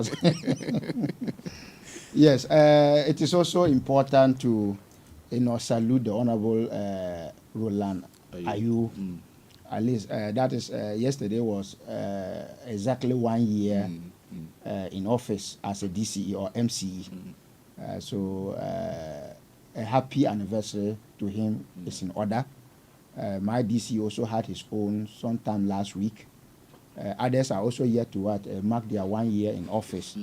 course. Yes, it is also important to, salute the Honorable Roland Ayu. At least that is yesterday was exactly 1 year in office as a DCE or MCE. So a happy anniversary to him is in order. My DC also had his own sometime last week. Others are also yet to mark their 1 year in office.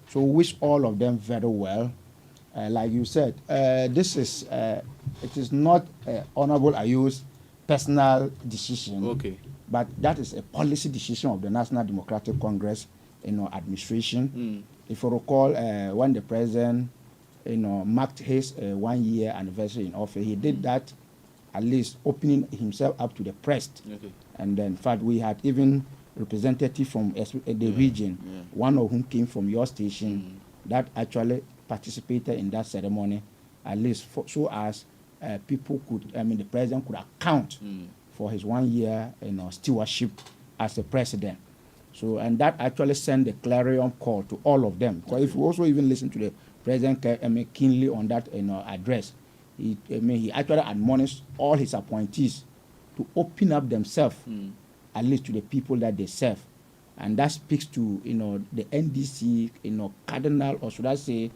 So wish all of them very well. Like you said, this is it is not Honorable Ayu's personal decision, but that is a policy decision of the National Democratic Congress, administration. If you recall, when the president, marked his 1 year anniversary in office, he did that at least opening himself up to the press. And then, in fact, we had even representative from the region, one of whom came from your station, that actually participated in that ceremony, at least so as people could, the president could account for his 1 year, stewardship as a president. So, and that actually sent a clarion call to all of them. Because if you also even listen to the president, keenly on that, address, he actually admonished all his appointees to open up themselves, at least to the people that they serve. And that speaks to, the NDC, cardinal, or should I say,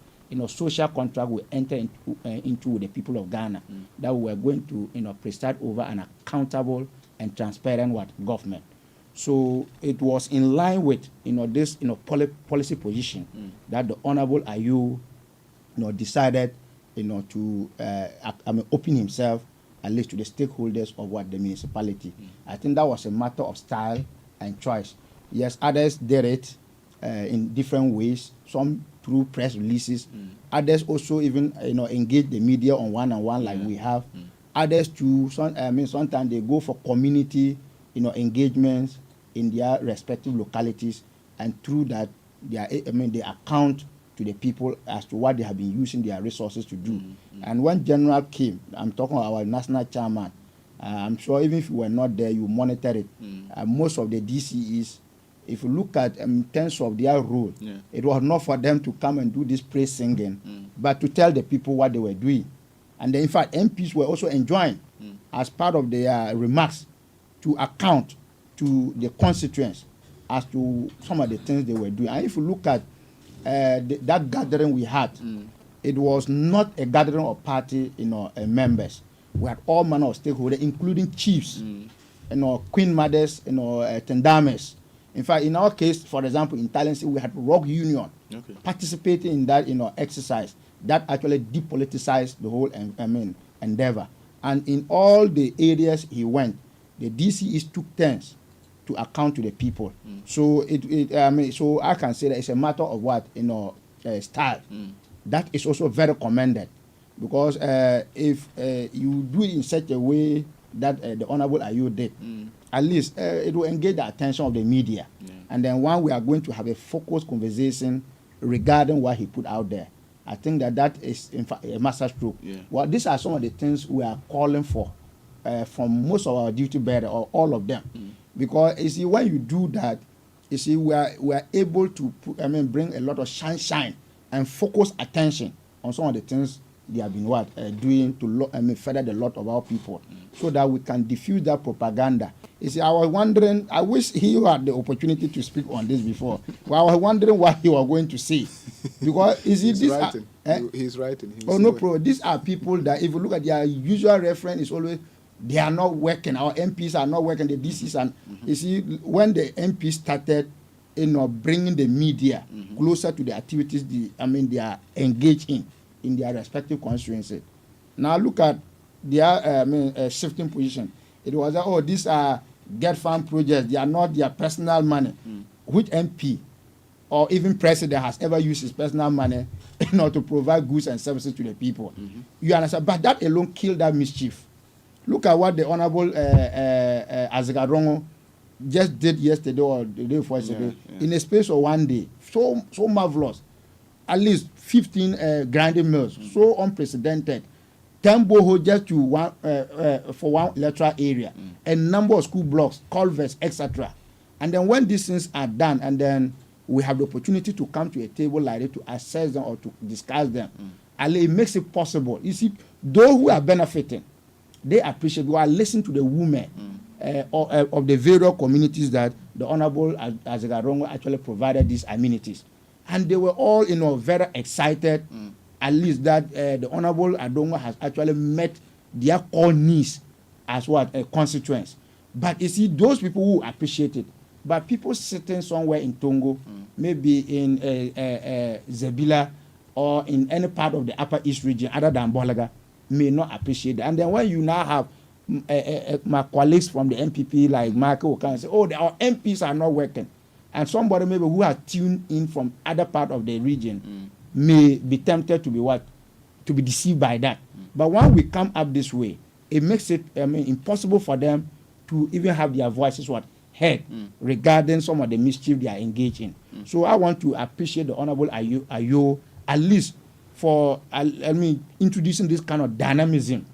social contract we enter into the people of Ghana, that we are going to, preside over an accountable and transparent government. So it was in line with, this, policy position that the Honorable Ayu, decided, to open himself at least to the stakeholders of the municipality. I think that was a matter of style and choice. Yes, others did it in different ways, some through press releases. Others also even, engage the media on one-on-one like we have. Others too, sometimes they go for community, engagements in their respective localities, and through that, they account to the people as to what they have been using their resources to do. And when General came, I'm talking about our national chairman, I'm sure even if you were not there, you monitor it. Most of the DCEs, if you look at in terms of their role, it was not for them to come and do this praise singing, but to tell the people what they were doing. And then, in fact, MPs were also enjoined as part of their remarks to account to the constituents as to some of the things they were doing. And if you look at that gathering we had, it was not a gathering of party, members. We had all manner of stakeholders, including chiefs, queen mothers, tendames. In fact, in our case, for example, in Talensi, we had Rock Union participating in that, exercise that actually depoliticized the whole, endeavor. And in all the areas he went, the DCEs took turns to account to the people. So so I can say that it's a matter of what, style. That is also very commended, because if you do it in such a way that the Honorable Ayu did, at least it will engage the attention of the media. And then when we are going to have a focused conversation regarding what he put out there, I think that is, in fact, a master stroke. Well, these are some of the things we are calling for from most of our duty bearers, or all of them. Because, you see, when you do that, you see, we are able to bring a lot of shine and focus attention on some of the things they have been doing to further the lot of our people, so that we can diffuse that propaganda. You see, I was wondering, I wish he had the opportunity to speak on this before. Well, I was wondering what he was going to say. Because, you see, he's writing. No problem. These are people that, if you look at their usual reference, is always, they are not working. Our MPs are not working. The DCs, and you see, when the MPs started, bringing the media closer to the activities they are engaged in their respective constituencies. Now look at their shifting position. It was that, these are get farm projects. They are not their personal money. Which MP or even president has ever used his personal money to provide goods and services to the people? You understand? But that alone killed that mischief. Look at what the Honorable Azigarongo just did yesterday or the day before yesterday, in a space of 1 day. So marvelous. At least 15 grinding mills, so unprecedented. 10 boreholes just to for one electoral area, a number of school blocks, culverts, etc. And then when these things are done, and then we have the opportunity to come to a table like it to assess them or to discuss them. And it makes it possible. You see, those who are benefiting, they appreciate. We are listening to the women of the various communities that the Honorable Azaga actually provided these amenities. And they were all, very excited, at least that the Honorable Adongo has actually met their core needs as what a constituents. But you see, those people who appreciate it, but people sitting somewhere in Tongo, maybe in Zebila, or in any part of the Upper East region other than Bolaga, may not appreciate that. And then when you now have my colleagues from the MPP like Michael Okan say, our MPs are not working. And somebody maybe who has tuned in from other part of the region may be tempted to be what? To be deceived by that. But when we come up this way, it makes it impossible for them to even have their voices heard regarding some of the mischief they are engaged in. So I want to appreciate the Honorable Ayo at least for introducing this kind of dynamism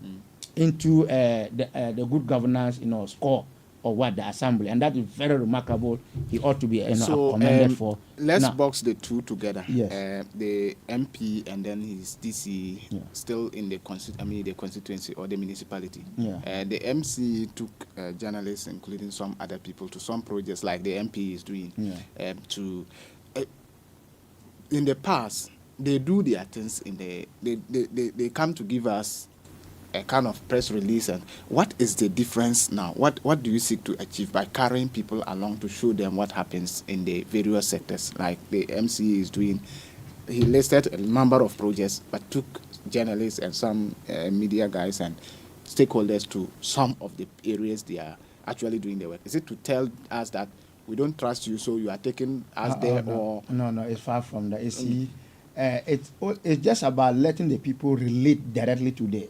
into the good governance score of the assembly, and that is very remarkable. He ought to be commended for. Let's box the two together. Yes. The MP and then his DC still in the constituency or the municipality. Yeah. The MC took journalists, including some other people, to some projects like the MP is doing. In the past, they do their things they come to give us a kind of press release. And what is the difference now? What do you seek to achieve by carrying people along to show them what happens in the various sectors? Like the MC is doing, he listed a number of projects, but took journalists and some media guys and stakeholders to some of the areas they are actually doing the work. Is it to tell us that we don't trust you, so you are taking us there? No. No, it's far from that. You see, it's just about letting the people relate directly to the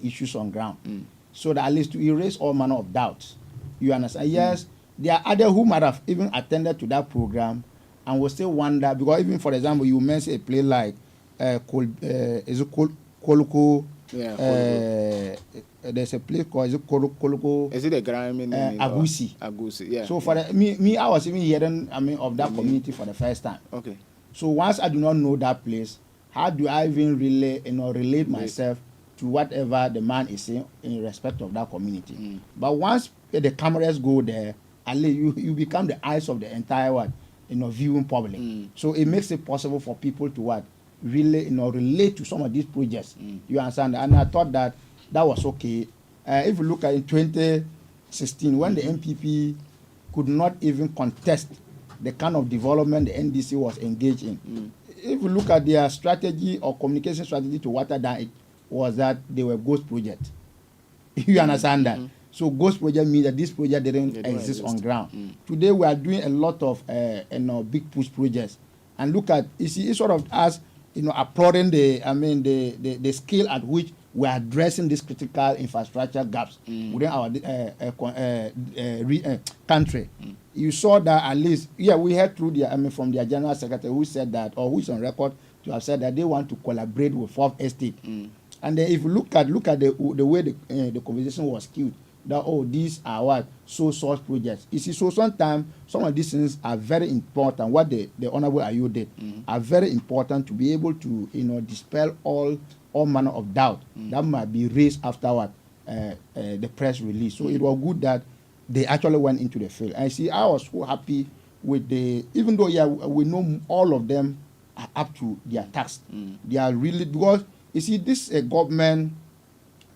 issues on ground, so that at least to erase all manner of doubts. You understand? Yes, there are others who might have even attended to that program and will still wonder, because even for example, you mentioned a place like Koloko. Yeah, there's a place called Koloko. Is it a Grammy name? Agusi. Agusi, yeah. So for me, I was even hearing of that community for the first time. Okay. So once I do not know that place, how do I even relate myself to whatever the man is saying in respect of that community? But once the cameras go there, at least you become the eyes of the entire viewing public. So it makes it possible for people to really relate to some of these projects. You understand? And I thought that was okay. If you look at in 2016, when the MPP could not even contest the kind of development the NDC was engaged in. If you look at their strategy or communication strategy to water down, it was that they were ghost projects. You understand that? So ghost project means that this project didn't exist on ground. Today we are doing a lot of big push projects. And look at, you see, it's sort of us, applauding the scale at which we are addressing these critical infrastructure gaps within our country. You saw that at least, we heard through from their general secretary who said that, or who is on record to have said that they want to collaborate with Fourth Estate. And then if you look at the way the conversation was skewed, that these are what source projects. You see, so sometimes some of these things are very important. What the Honorable Ayo did are very important to be able to dispel all manner of doubt that might be raised afterward the press release. So it was good that they actually went into the field. And see, I was so happy with even though we know all of them are up to their task. They are really, because you see, this is a government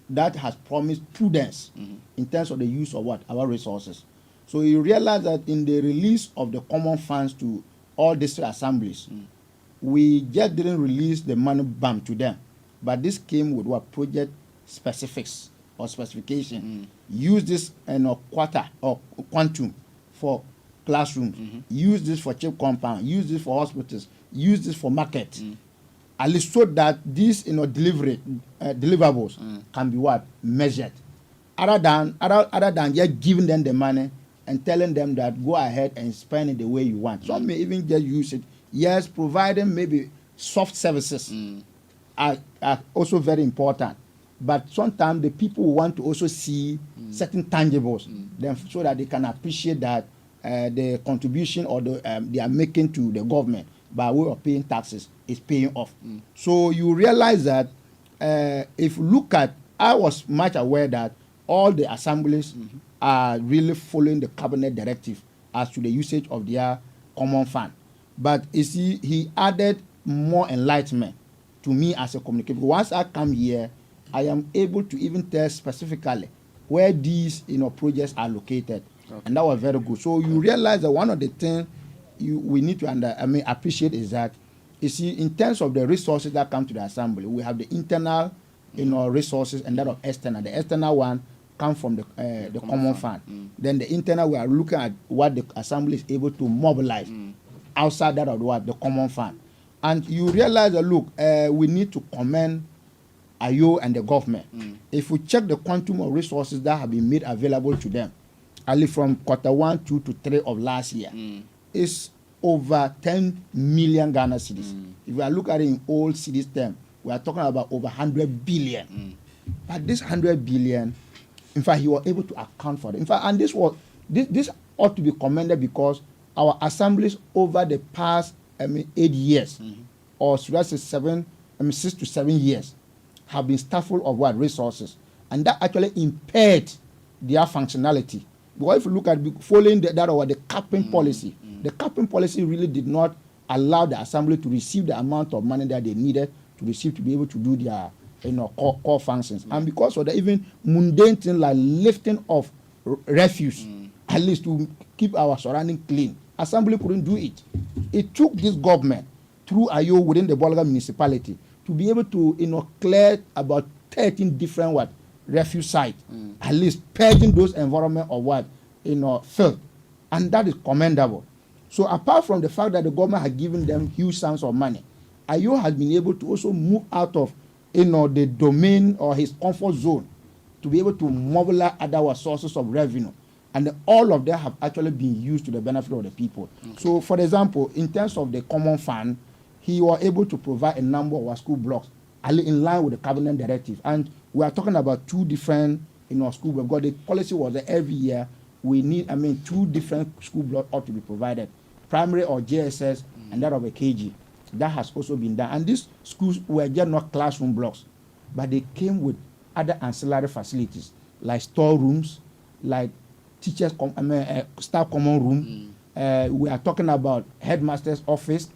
that has promised prudence in terms of the use of our resources. So you realize that in the release of the common funds to all district assemblies, we just didn't release the money bam to them, but this came with project specifics or specification. Use this quarter or quantum for classrooms. Use this for chip compound. Use this for hospitals. Use this for market. At least so that these deliverables can be measured, other than just giving them the money and telling them that go ahead and spend it the way you want. Some may even just use it. Yes, providing maybe soft services are also very important, but sometimes the people want to also see certain tangibles, then so that they can appreciate that the contribution or they are making to the government by way of paying taxes is paying off. So you realize that if you look at, I was much aware that all the assemblies are really following the cabinet directive as to the usage of their common fund. But you see, he added more enlightenment to me as a communicator. Once I come here, I am able to even tell specifically where these projects are located. Okay. And that was very good. So you realize that one of the things we need to appreciate is that, you see, in terms of the resources that come to the assembly, we have the internal resources and that of external. The external one come from the common fund. Then the internal, we are looking at what the assembly is able to mobilize outside that of the common fund. And you realize that, look, we need to commend Ayo and the government. If we check the quantum of resources that have been made available to them, only from Q1, 2 to 3 of last year, it's over 10 million Ghana cedis. If we are looking at it in old cedis term, we are talking about over 100 billion. But this 100 billion, in fact, he was able to account for it. In fact, and this ought to be commended because our assemblies over the past 8 years, or should I say 6 to 7 years, have been stuffed full of what resources, and that actually impaired their functionality. Because if you look at following that or the capping policy, the capping policy really did not allow the assembly to receive the amount of money that they needed to receive to be able to do their core functions. And because of the even mundane thing like lifting of refuse, at least to keep our surrounding clean, assembly couldn't do it. It took this government through Ayo within the Bolga municipality to be able to clear about 13 different refuse sites, at least purging those environment of filth, and that is commendable. So apart from the fact that the government had given them huge sums of money, Ayo has been able to also move out of the domain or his comfort zone to be able to mobilize other sources of revenue, and all of them have actually been used to the benefit of the people. So, for example, in terms of the common fund, he was able to provide a number of school blocks in line with the cabinet directive, and we are talking about 2 different school blocks. Because the policy was that every year we need 2 different school blocks ought to be provided, primary or JSS and that of a KG. That has also been done, and these schools were just not classroom blocks, but they came with other ancillary facilities like storerooms, like teachers staff common room. We are talking about headmaster's office,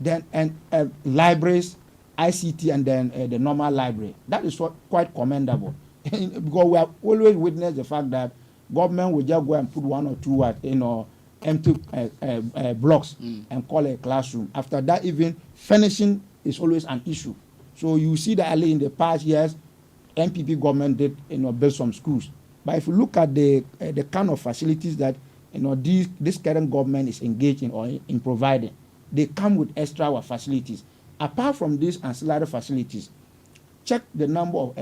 then and libraries, ICT, and then the normal library. That is quite commendable because we have always witnessed the fact that government will just go and put 1 or 2 empty blocks and call it a classroom. After that, even finishing is always an issue. So you see that in the past years, NPP government did build some schools. But if you look at the kind of facilities that this current government is engaged in or in providing, they come with extra facilities. Apart from these ancillary facilities, check the number of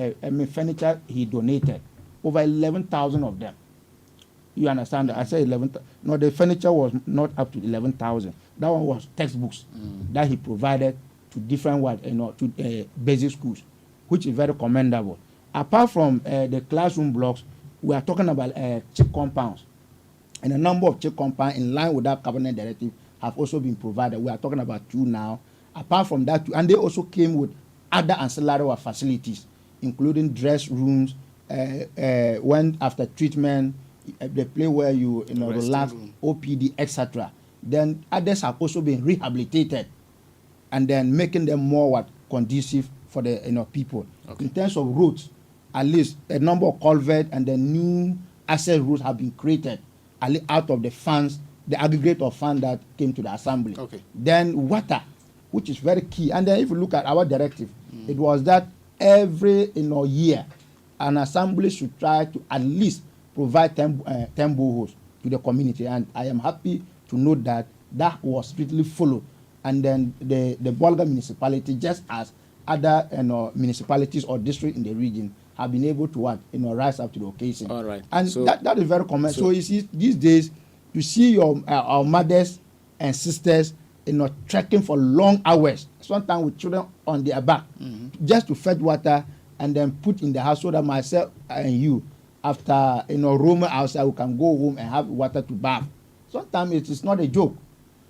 furniture he donated. Over 11,000 of them. You understand that? I said 11,000. No, the furniture was not up to 11,000. That one was textbooks that he provided to different basic schools, which is very commendable. Apart from the classroom blocks, we are talking about check compounds. And a number of check compounds in line with that cabinet directive have also been provided. We are talking about 2 now. Apart from that, and they also came with other ancillary facilities, including dress rooms, when after treatment, the place where you relax, OPD, etc. Then others have also been rehabilitated, and then making them more conducive for the people. Okay. In terms of roads, at least a number of culverts and the new access routes have been created out of the funds, the aggregate of funds that came to the assembly. Okay. Then water, which is very key. And then if you look at our directive, it was that every year an assembly should try to at least provide 10 boreholes to the community. And I am happy to note that that was strictly followed. And then the Bolga municipality, just as other municipalities or districts in the region, have been able to rise up to the occasion. All right. And so, that is very common. So you see, these days, you see our mothers and sisters trekking for long hours, sometimes with children on their back, just to fetch water and then put in the house so that myself and you, after roaming outside, we can go home and have water to bath. sometimes it is not a joke.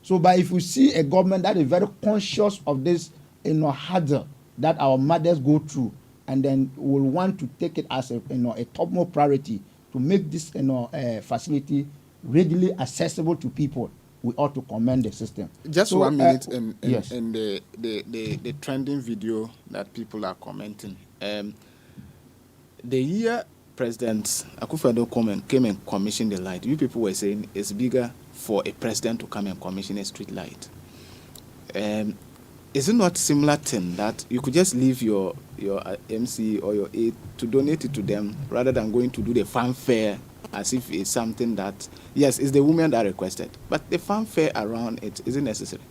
So, but if you see a government that is very conscious of this, hurdle that our mothers go through, and then will want to take it as a topmost priority to make this, facility readily accessible to people, we ought to commend the system. Just so, 1 minute yes. in the trending video that people are commenting. The year President Akufo-Addo came and commissioned the light, you people were saying it's bigger for a president to come and commission a street light. Is it not similar thing that you could just leave your MC or your aide to donate it to them rather than going to do the fanfare as if it's something that, yes, it's the women that requested, but the fanfare around it, is it necessary?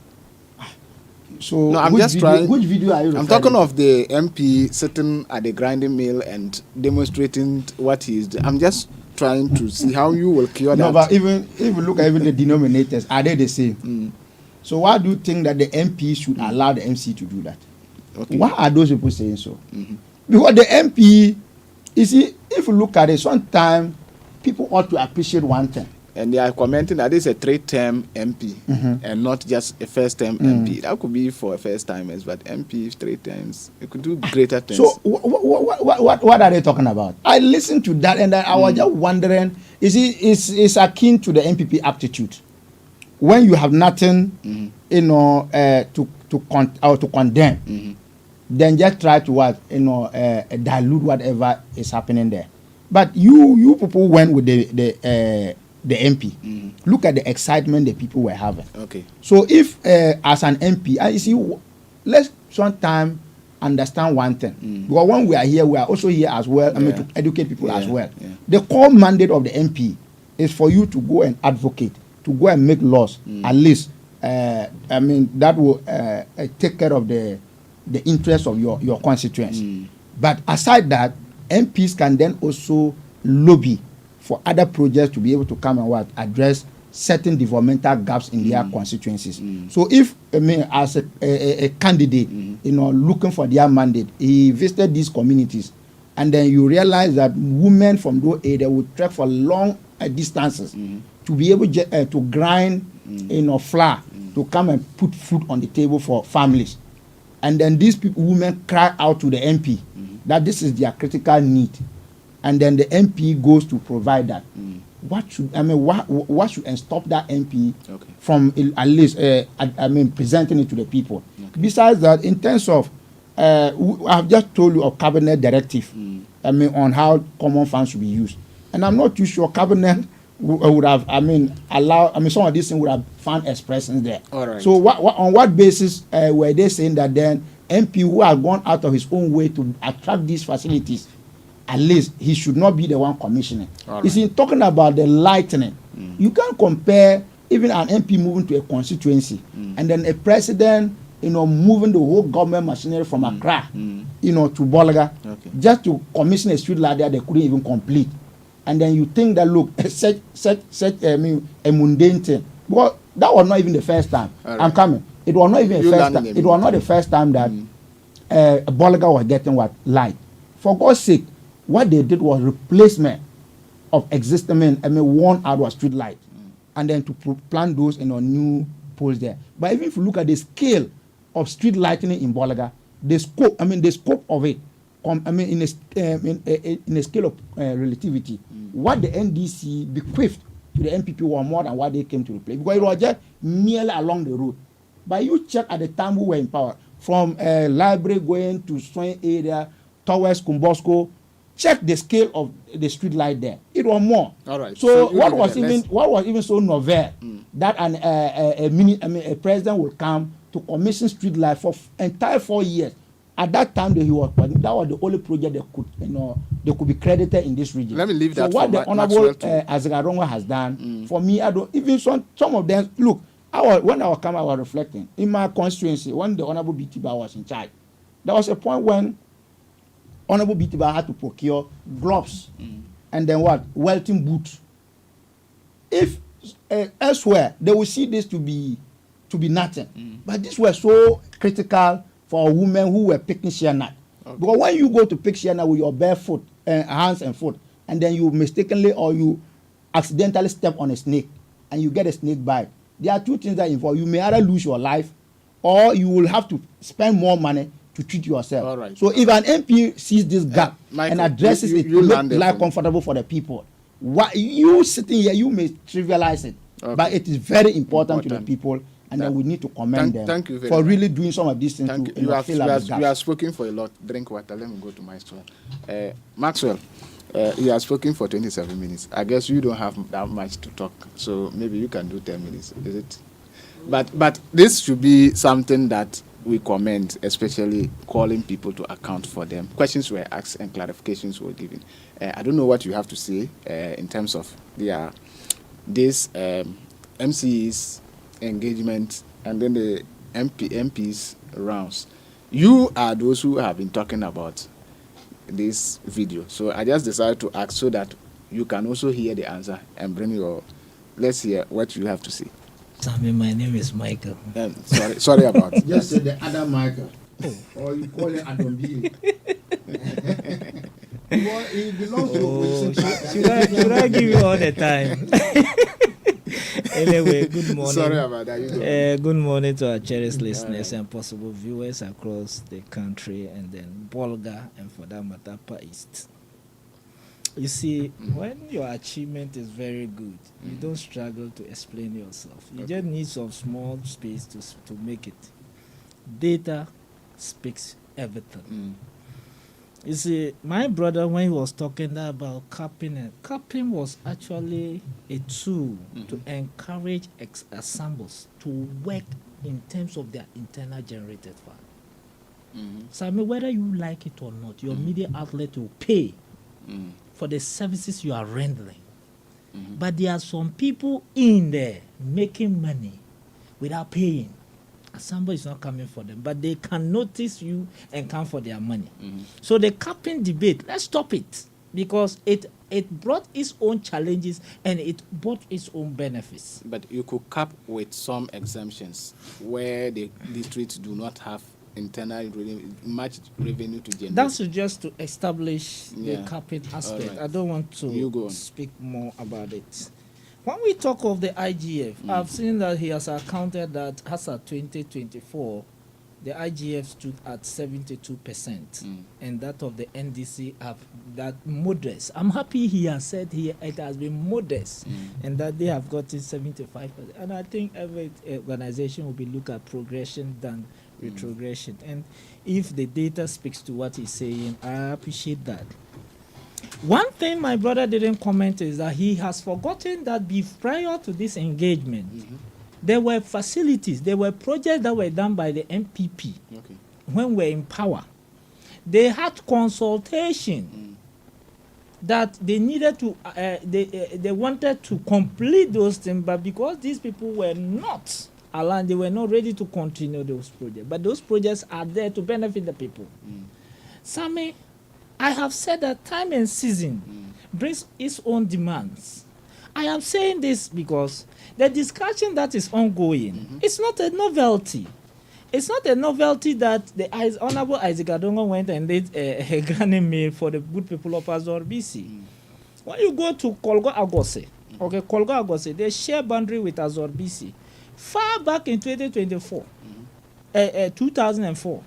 So no, I'm which just video, trying. Which video are you I'm talking of the MP sitting at the grinding mill and demonstrating what he is doing. I'm just trying to see how you will cure that. No, but even if you look at even the denominators, are they the same? So why do you think that the MP should allow the MC to do that? Okay. Why are those people saying so? Because the MP, you see, if you look at it, sometimes people ought to appreciate one thing. And they are commenting that this is a 3-term MP and not just a first-term MP. That could be for first-timers, but MP 3 times, it could do greater things. So what are they talking about? I listened to that and I was just wondering, is akin to the MPP aptitude. When you have nothing, to condemn, then just try to dilute whatever is happening there. But you people went with the MP. Look at the excitement the people were having. Okay. So if as an MP, you see, let's sometimes understand one thing. Because when we are here, we are also here as well. To educate people as well. Yeah. The core mandate of the MP is for you to go and advocate, to go and make laws. At least, that will take care of the interests of your constituents. But aside that, MPs can then also lobby for other projects to be able to come and address certain developmental gaps in their constituencies. So if as a candidate, looking for their mandate, he visited these communities, and then you realize that women from those areas would trek for long distances to be able to grind flour to come and put food on the table for families, and then these women cry out to the MP that this is their critical need. And then the MP goes to provide that. What should stop that MP from at least presenting it to the people? Okay. Besides that, in terms of I've just told you of cabinet directive. On how common funds should be used, and I'm not too sure cabinet would have some of these things would have found expressions there. All right. So on what basis were they saying that then MP who has gone out of his own way to attract these facilities, at least he should not be the one commissioning? Right. You see, talking about the lightning, you can't compare even an MP moving to a constituency and then a president, moving the whole government machinery from Accra, to Bolaga, just to commission a street light that they couldn't even complete. And then you think that, look, such a mundane thing. Because that was not even the first time. Right. I'm coming. It was not even the first time. It was not the first time that Bolaga was getting light. For God's sake, what they did was replacement of existing worn-out street light, and then to plant those new poles there. But even if you look at the scale of street lighting in Bolaga, the scope of it, in a scale of relativity, what the NDC bequeathed to the MPP was more than what they came to replace, because it was just merely along the road. But you check at the time we were in power, from Library going to Swain area towards Kumbosco, check the scale of the street light there. It was more. All right. So what was even so novel that a president will come to commission street light for entire 4 years. At that time that was the only project they could be credited in this region. Let me leave that. So what the Honorable Azagarongwa has done, for me, I don't even some of them. Look, when I was reflecting in my constituency when the Honorable Bitiba was in charge. There was a point when Honorable Bitiba had to procure gloves and then welting boots. If elsewhere they will see this to be nothing, but these were so critical for women who were picking shea nut. Okay. Because when you go to pick shea nut with your bare foot, hands and foot, and then you mistakenly or you accidentally step on a snake, and you get a snake bite, there are two things that involve. You may either lose your life, or you will have to spend more money to treat yourself. All right. So if an MP sees this gap Michael, and addresses it to make life comfortable for the people, why you sitting here, you may trivialize it, but it is very important to the people, and then we need to commend them for really doing some of these things to fill up the gap. You have spoken for a lot. Drink water. Let me go to Maxwell. Maxwell, you have spoken for 27 minutes. I guess you don't have that much to talk, so maybe you can do 10 minutes. Is it? But this should be something that we commend, especially calling people to account for them. Questions were asked and clarifications were given. I don't know what you have to say in terms of this MC's engagement and then the MP's rounds. You are those who have been talking about this video. So I just decided to ask so that you can also hear the answer and bring your... Let's hear what you have to say. Sammy, my name is Michael. Sorry about it. Just say the other Michael. Or you call it Adam B. He belongs to opposition. Should I give you all the time? Anyway, good morning. Sorry about that. Good morning to our cherished listeners and possible viewers across the country, and then Bolga, and for that matter, Upper East. You see, when your achievement is very good, you don't struggle to explain yourself. You just need some small space to make it. Data speaks everything. You see, my brother, when he was talking about capping was actually a tool to encourage assembles to work in terms of their internal generated fund. So I mean, whether you like it or not, your media outlet will pay for the services you are rendering. But there are some people in there making money without paying. Somebody is not coming for them, but they can notice you and come for their money. So the capping debate, let's stop it, because it brought its own challenges and it brought its own benefits. But you could cap with some exemptions where the districts do not have internal much revenue to generate. That's just to establish the capping aspect. Right. I don't want to speak more about it. When we talk of the IGF, I've seen that he has accounted that as of 2024, the IGF stood at 72%, and that of the NDC have that modest. I'm happy he has said here it has been modest, and that they have gotten 75%. And I think every organization will be look at progression than retrogression. And if the data speaks to what he's saying, I appreciate that. One thing my brother didn't comment is that he has forgotten that prior to this engagement, there were facilities, there were projects that were done by the MPP when we were in power. They had consultation that they needed to, they wanted to complete those things, but because these people were not aligned, they were not ready to continue those projects. But those projects are there to benefit the people. Sammy, I have said that time and season brings its own demands. I am saying this because the discussion that is ongoing, it's not a novelty. It's not a novelty that the Honorable Isaac Adongo went and did a granny meal for the good people of Azor BC. When you go to Kolgo Agose, Kolgo Agose, they share boundary with Azor BC. Far back in 2024, 2004,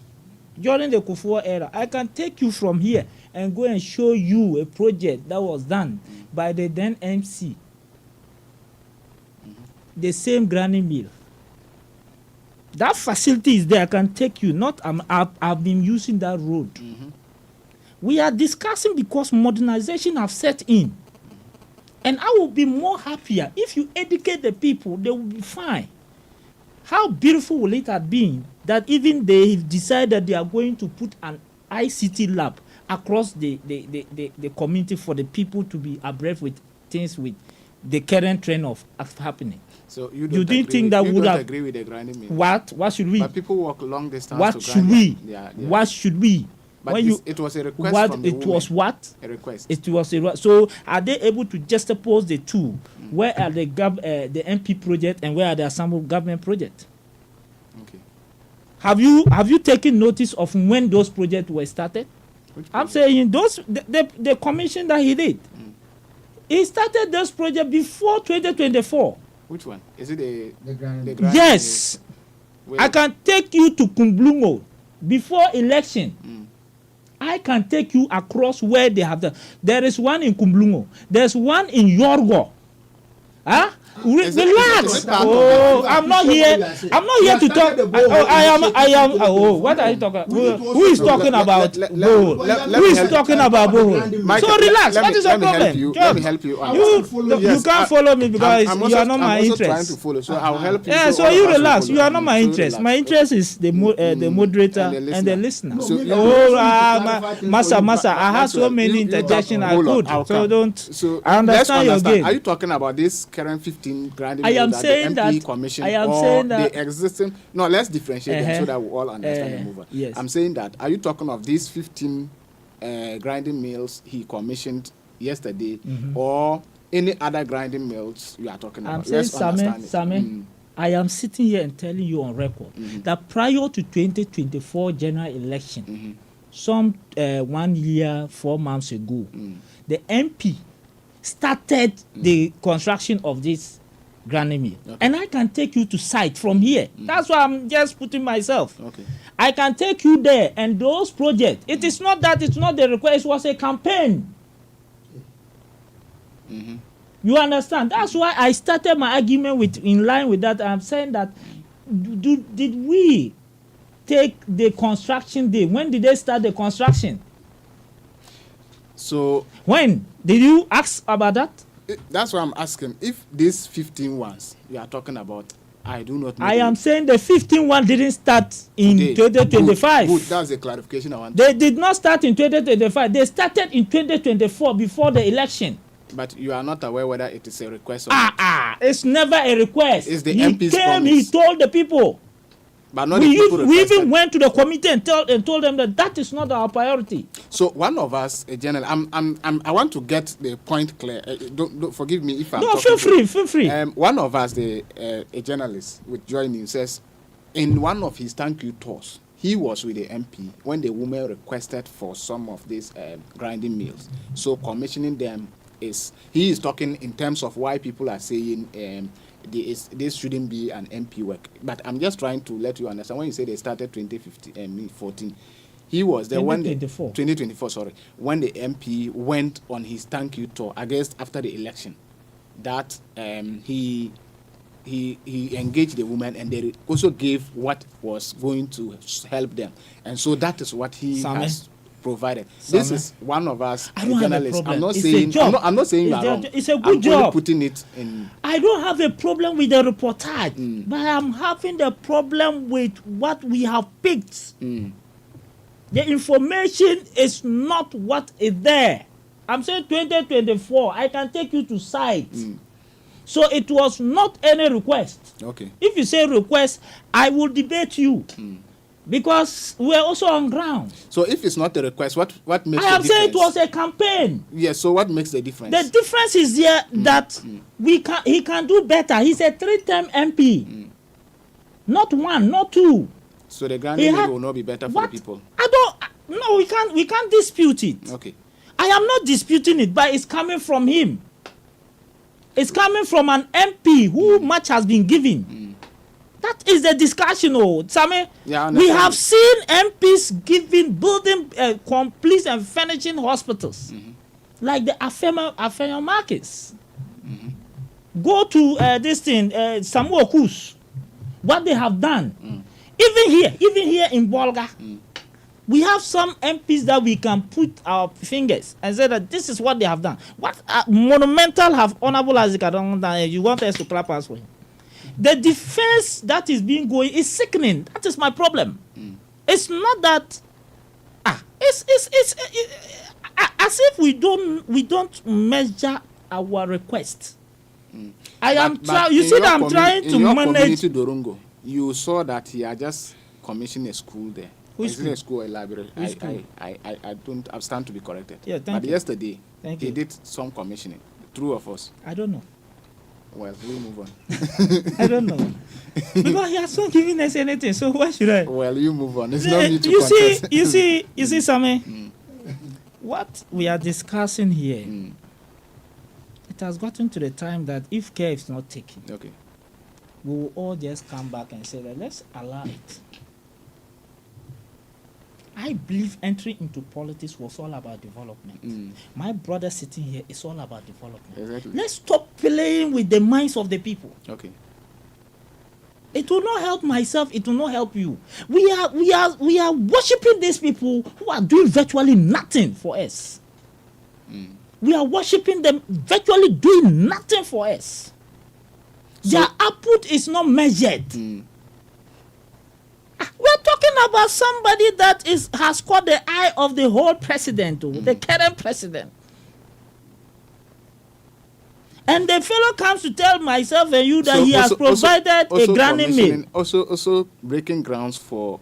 during the Kufuor era, I can take you from here and go and show you a project that was done by the then MC. The same granny mill. That facility is there. I can take you. I've been using that road. We are discussing because modernization have set in. And I will be more happier if you educate the people. They will be fine. How beautiful will it have been that even they decided they are going to put an ICT lab across the community for the people to be abreast with things with the current trend of happening. So you didn't think that would have agree with the grinding mill? What should we? But people walk long distance. What should we? What should we? But it was a request from the woman. It was what? A request. It was a so are they able to juxtapose the two? Where are the MP project and where are the Assembly government project? Okay. Have you taken notice of when those projects were started? I'm saying those the commission that he did. He started those projects before 2024. Which one? Is it the Grand? Yes. I can take you to Kumblungo before election. I can take you across where they have done. There is one in Kumblungo. There's one in Yorgo. Huh? Relax. I'm not here. I'm not here to talk. I am. Oh, what are you talking about? Who is talking about? Who is talking about? So relax. What is your problem? Let me help you. You can't follow me because you are not my interest. I'm trying to follow, so I'll help you. Yeah, so you relax. You are not my interest. My interest is the moderator and the listener. Massa, I have so many interjections. I could. So don't. I understand your game. Are you talking about this current 15 grinding I am that saying the MP that commission I am or saying that the existing? No, let's differentiate them so that we all understand the movement. Yes. I'm saying that. Are you talking of these 15 grinding mills he commissioned yesterday, or any other grinding mills you are talking about? I'm saying, Same, I am sitting here and telling you on record that prior to 2024 general election, some 1 year, 4 months ago, the MP started the construction of this grinding mill. Okay. And I can take you to site from here. That's why I'm just putting myself. Okay. I can take you there, and those projects, it is not that it's not the request, it was a campaign. You understand? That's why I started my argument in line with that. I'm saying that did we take the construction day? When did they start the construction? So when did you ask about that? That's why I'm asking. If these 15 ones you are talking about, I do not know. I am saying the 15 one didn't start in 2025. Good. That's a clarification I want. They did not start in 2025. They started in 2024 before the election. But you are not aware whether it is a request or not. It's never a request. It's the MP's promise. He told the people. But not we even went to the committee and told them that is not our priority. So one of us, a general, I want to get the point clear. Don't forgive me if I'm. No, feel free. One of us, a journalist with Joy News, says in one of his thank you tours, he was with the MP when the woman requested for some of these grinding mills. So commissioning them he is talking in terms of why people are saying this shouldn't be an MP work. But I'm just trying to let you understand. When you say they started 2014, he was there 2024, sorry, when the MP went on his thank you tour, I guess after the election, that he engaged the woman and they also gave what was going to help them. And so that is what he has provided. This is one of us journalists. I'm not saying you are wrong. It's a good job. I'm putting it in. I don't have a problem with the reportage, but I'm having the problem with what we have picked. The information is not what is there. I'm saying 2024. I can take you to site. So it was not any request. Okay. If you say request, I will debate you. Because we're also on ground. So if it's not a request, what makes the difference? I am saying it was a campaign. Yes, so what makes the difference? The difference is here that he can do better. He's a 3-term MP. Not 1, not 2. So the grinding will not be better for the people. We can't dispute it. Okay. I am not disputing it, but it's coming from him. It's coming from an MP who much has been given. That is the discussion, Same. Yeah, we have seen MPs building complete and furnishing hospitals, like the Afema Markets. Go to this thing, Samuel Kus, what they have done. Even here in Bolga, we have some MPs that we can put our fingers and say that this is what they have done. What monumental have Honorable Isaac Adong done? You want us to clap us for him? The defense that is being going is sickening. That is my problem. It's not that. It's as if we don't measure our request. I'm trying to manage. Dorongo, you saw that he had just commissioned a school there. Which a school, a library? I stand to be corrected. Yeah, but yesterday, he did some commissioning. True of us. I don't know. Well, we move on. I don't know. Because he has not given us anything, so why should I? Well, you move on. It's not me to contest. You see, Sammy, what we are discussing here it has gotten to the time that if care is not taken, okay, we will all just come back and say that let's allow it. I believe entering into politics was all about development. My brother sitting here is all about development. Exactly. Let's stop playing with the minds of the people. Okay. It will not help myself. It will not help you. We are worshiping these people who are doing virtually nothing for us. We are worshiping them virtually doing nothing for us. So, their output is not measured. We're talking about somebody that has caught the eye of the whole president, the current president. And the fellow comes to tell myself and you that he has provided a granny meal. Also breaking grounds for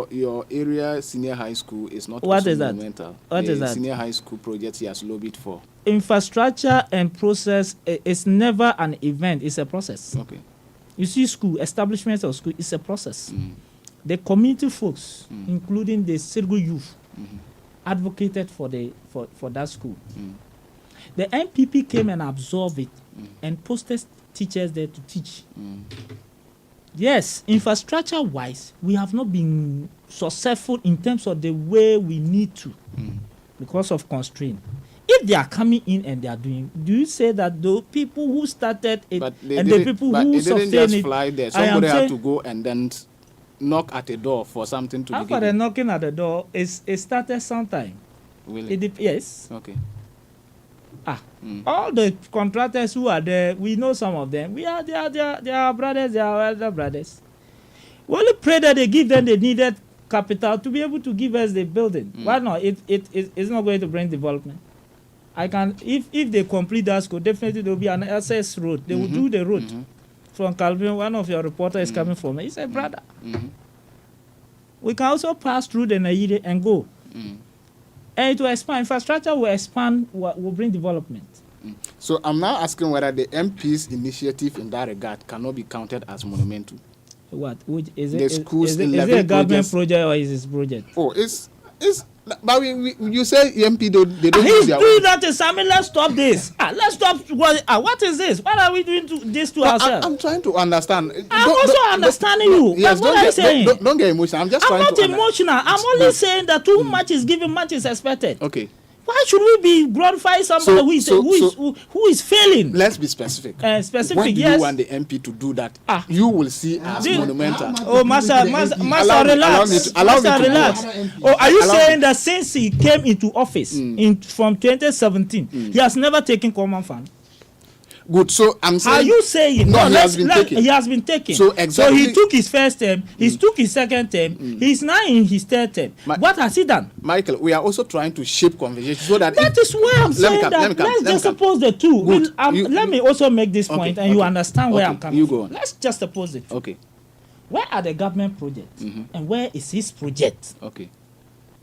your area senior high school is not monumental. What is that? Senior high school project he has lobbied for. Infrastructure and process is never an event, it's a process. Okay. You see, school, establishment of school is a process. The community folks, including the Sirgu youth, advocated for that school. The NPP came and absorbed it and posted teachers there to teach. Yes, infrastructure-wise, we have not been successful in terms of the way we need to because of constraint. If they are coming in and they are doing, do you say that the people who started it and the people who sustained it? Didn't just fly there. Somebody had to go and then knock at the door for something to be given. After the knocking at the door, it started sometime. Really? Yes. Okay. All the contractors who are there, we know some of them. They are brothers, they are elder brothers. We only pray that they give them the needed capital to be able to give us the building. Why not? It's not going to bring development. If they complete that school, definitely there will be an access road. They will do the road. From Calvin, one of your reporters is coming from. He said, brother, we can also pass through the Naire and go. And it will expand. Infrastructure will expand, will bring development. So I'm now asking whether the MP's initiative in that regard cannot be counted as monumental. What? Which is it? The schools is it a government project or is this project? Oh, it's. But you say MP they don't. He's doing that to Sami. Let's stop this. Let's stop. What is this? What are we doing to this to ourselves? I'm trying to understand. I'm also understanding you. Yes, what are you saying? Don't get emotional. I'm not emotional. I'm only saying that too much is given, much is expected. Okay. Why should we be glorifying somebody who is failing? Let's be specific. Specific, when do yes. you want the MP to do that? You will see as monumental. Oh, Master, relax. Relax. Oh, are you saying that since he came into office from 2017, he has never taken common fund? Good. So I'm saying. Are you saying? No, he has been taken. He has been taken. So exactly. So he took his first term. He took his second term. He's now in his third term. What has he done? Michael, we are also trying to shape conversation so that. That is why I'm saying that. Let's just suppose the two. Let me also make this point, and you understand where I'm coming from. Let's just suppose it. Okay. Where are the government projects, and where is his project? Okay.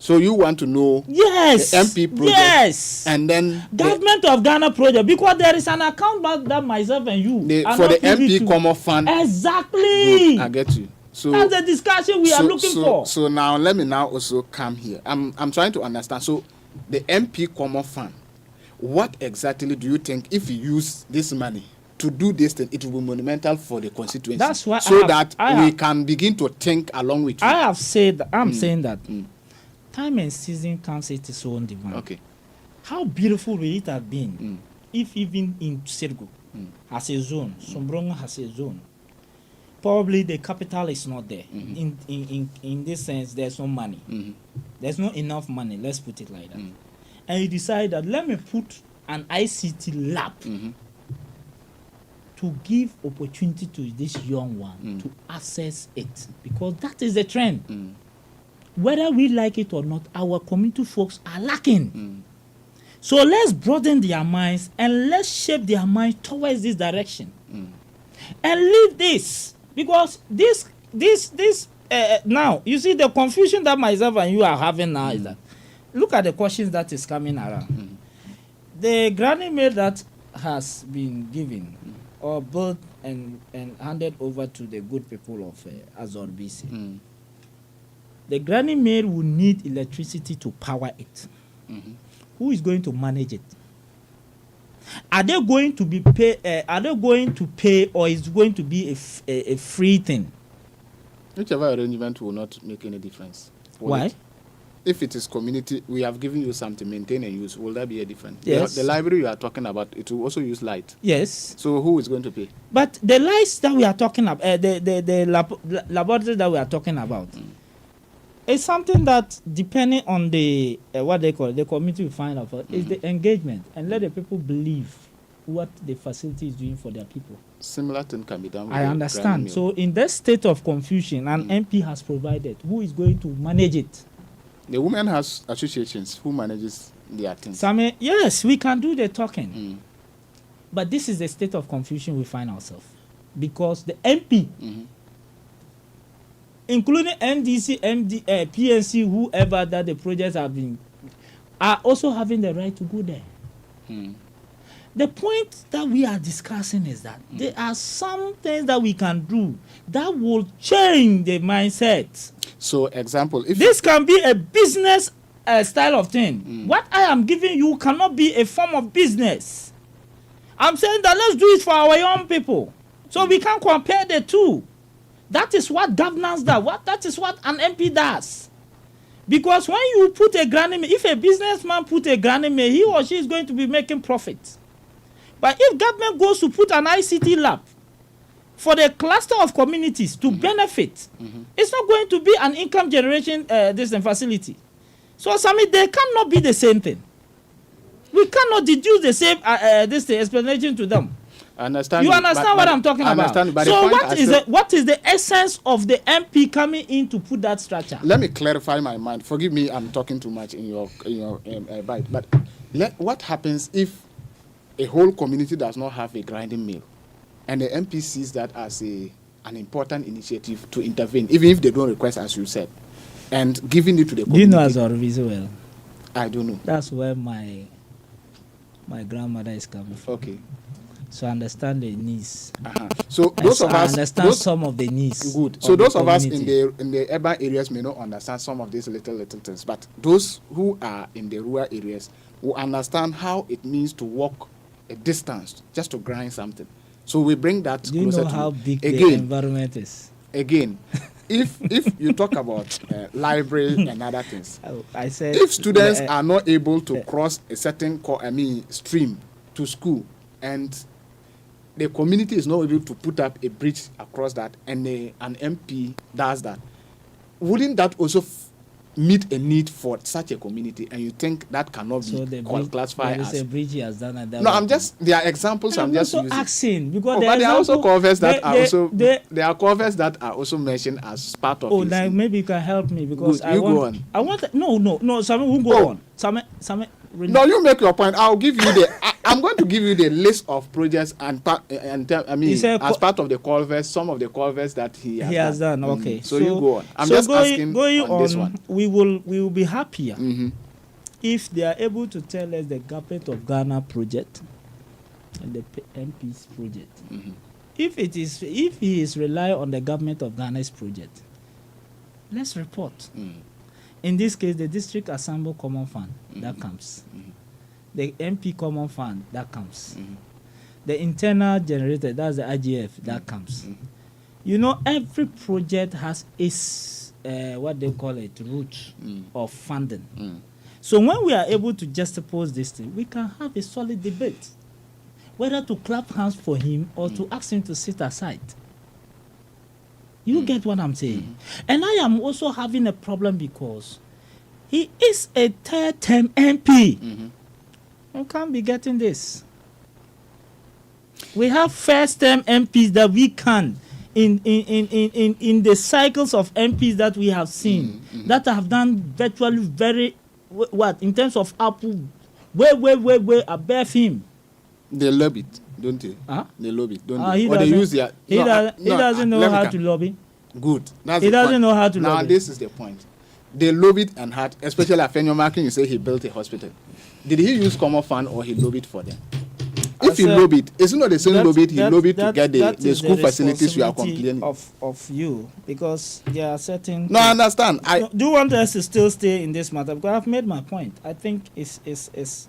So you want to know the MP project, yes, and then government of Ghana project, because there is an account back that myself and you for the MP common fund. Exactly. Good, I get you. So that's the discussion we are looking for. So now let me now also come here. I'm trying to understand. So the MP common fund, what exactly do you think if you use this money to do this thing, it will be monumental for the constituency? That's why we can begin to think along with you. I have said I'm saying that. Time and season comes at its own demand. Okay. How beautiful will it have been if even in Sirgu has a zone, Sombronga has a zone. Probably the capital is not there. In this sense, there's no money. There's not enough money, let's put it like that. And you decide that let me put an ICT lab to give opportunity to this young one to access it, because that is the trend. Whether we like it or not, our community folks are lacking. So let's broaden their minds and let's shape their minds towards this direction. And leave this, because this now, you see the confusion that myself and you are having now is that, look at the questions that is coming around. The granny mail that has been given or built and handed over to the good people of Azor BC. The granny mail will need electricity to power it. Who is going to manage it? Are they going to be pay? Are they going to pay, or is it going to be a free thing? Whichever arrangement will not make any difference. Why? If it is community, we have given you something, maintain and use. Will that be a difference? Yes. The library you are talking about, it will also use light. Yes. So who is going to pay? But the lights that we are talking about, the laboratory that we are talking about, it's something that, depending on the what they call it, the community will find out, is the engagement, and let the people believe what the facility is doing for their people. Similar thing can be done with I understand. So in that state of confusion, an MP has provided, who is going to manage it? The women has associations who manages their things. Sammy, yes, we can do the talking. But this is the state of confusion we find ourselves. Because the MP, including NDC, PNC, whoever that the projects have been, are also having the right to go there. The point that we are discussing is that there are some things that we can do that will change the mindset. So, example, if this can be a business style of thing. What I am giving you cannot be a form of business. I'm saying that let's do it for our young people. So we can compare the two. That is what governance does. That is what an MP does. Because when you put a granny, if a businessman put a granny, he or she is going to be making profit. But if government goes to put an ICT lab for the cluster of communities to benefit, it's not going to be an income generation facility. So, Sammy, they cannot be the same thing. We cannot deduce the same explanation to them. I understand. You understand what I'm talking about? So what is the essence of the MP coming in to put that structure? Let me clarify my mind. Forgive me, I'm talking too much in your bite. But what happens if a whole community does not have a grinding mill, and the MP sees that as an important initiative to intervene, even if they don't request, as you said, and giving it to the community? Do you know Azor well? I don't know. That's where my grandmother is coming from. Okay. So I understand the needs. So those of us understand some of the needs. Good. So those of us in the urban areas may not understand some of these little things, but those who are in the rural areas will understand how it means to walk a distance just to grind something. So we bring that closer to you. Do you know how big the environment is? Again, if you talk about library and other things, I said, if students are not able to cross a certain stream to school, and the community is not able to put up a bridge across that, and an MP does that, wouldn't that also meet a need for such a community? And you think that cannot be classified as a bridge he has done? There are examples. I'm just using. Asking because but there are also covers that there are covers that are also mentioned as part of. Now maybe you can help me because I want. No. Sammy, we'll go on. Sammy. No, you make your point. I'll give you I'm going to give you the list of projects as part of the culverts, some of the culverts that he has done. Okay. So you go on. I'm just asking on this one. We will be happier if they are able to tell us the Government of Ghana project and the MP's project. If he is relying on the Government of Ghana's project, let's report. In this case, the District Assembly Common Fund, that comes. The MP Common Fund, that comes. The internal generator, that's the IGF, that comes. You know, every project has its, what they call it, route of funding. So when we are able to juxtapose this thing, we can have a solid debate, whether to clap hands for him or to ask him to sit aside. You get what I'm saying? And I am also having a problem because he is a third-term MP. We can't be getting this. We have first-term MPs that we can, in the cycles of MPs that we have seen, that have done virtually very, in terms of output, way above him. They lobby it, don't they? They lobby it, don't they? Or they use their... He doesn't know how to lobby. Good. He doesn't know how to lobby. Now, this is the point. They lobbied and had, especially Afenyo Markin, you say he built a hospital. Did he use common fund or he lobbied for them? If he lobbied, it's not the same lobbied, he lobbied to get the school facilities you are complaining. Of you, because there are certain... No, I understand. Do you want us to still stay in this matter? Because I've made my point. I think it's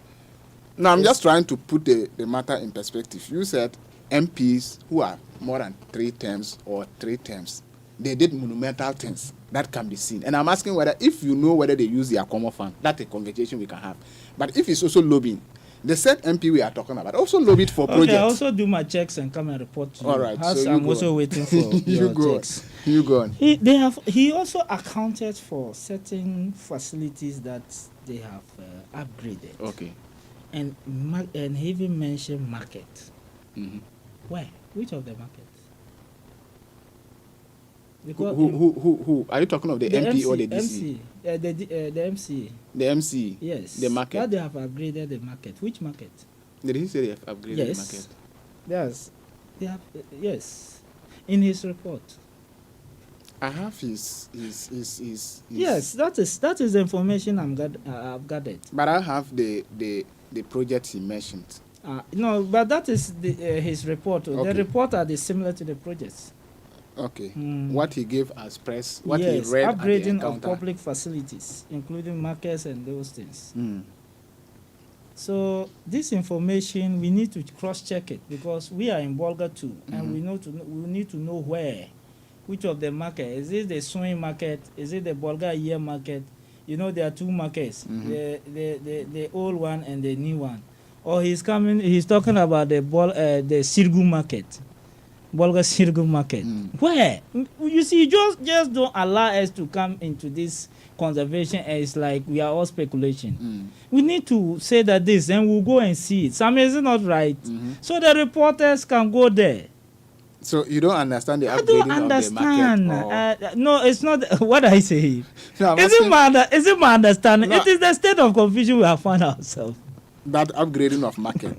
No, I'm just trying to put the matter in perspective. You said MPs who are more than 3 terms or 3 terms, they did monumental things that can be seen. And I'm asking whether, if you know whether they use their common fund, that's a conversation we can have. But if it's also lobbying, the said MP we are talking about also lobbied for projects. Okay, I also do my checks and come and report to you. All right, so I'm also waiting for your checks. You go on. He also accounted for certain facilities that they have upgraded. Okay. And he even mentioned market. Mm-hmm. Where? Which of the markets? Who? Are you talking of the MP MC, or the DC? MC, the MC. The MC. Yes. The market. That they have upgraded the market. Which market? Did he say they have upgraded yes. the market? Yes. They have. Yes. In his report. I have his. Yes, that is the information I've gathered. But I have the project he mentioned. No, but that is his report. Okay. The report are similar to the projects. Okay. What he gave as press, what he read upgrading of public facilities, including markets and those things. So this information, we need to cross-check it because we are in Bolga too, and we need to know which of the market. Is it the swing market? Is it the Bolga year market? You know, there are 2 markets, the old one and the new one. Or he's talking about the Sirgu market. Bolga Sirgu market. Where? You see, just don't allow us to come into this conservation and it's like we are all speculation. We need to say that this and we'll go and see it. Some is not right. So the reporters can go there. So you don't understand the upgrading I don't understand. Of the market? No, it's not what I say. No, is it my understanding? No. It is the state of confusion we have found ourselves. That upgrading of market.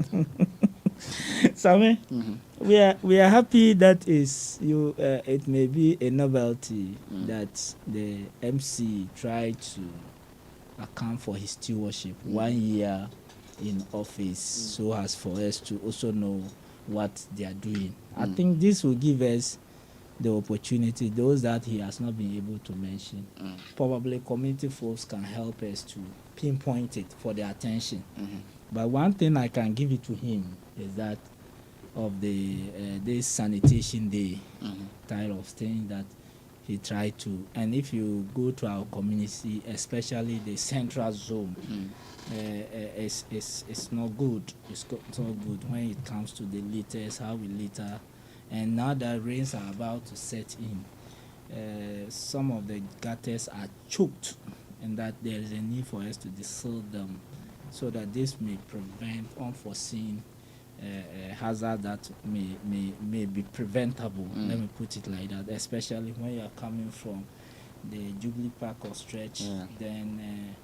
Sami, we are happy that it may be a novelty that the MC tried to account for his stewardship 1 year in office, so as for us to also know what they are doing. I think this will give us the opportunity, those that he has not been able to mention. Probably community folks can help us to pinpoint it for their attention. But one thing I can give it to him is that of this sanitation day type of thing that he tried to. And if you go to our community, especially the central zone, it's not good. It's not good when it comes to the litters, how we litter. And now that rains are about to set in, some of the gutters are choked, and that there is a need for us to desil them so that this may prevent unforeseen hazard that may be preventable. Let me put it like that, especially when you are coming from the Jubilee Park or stretch, then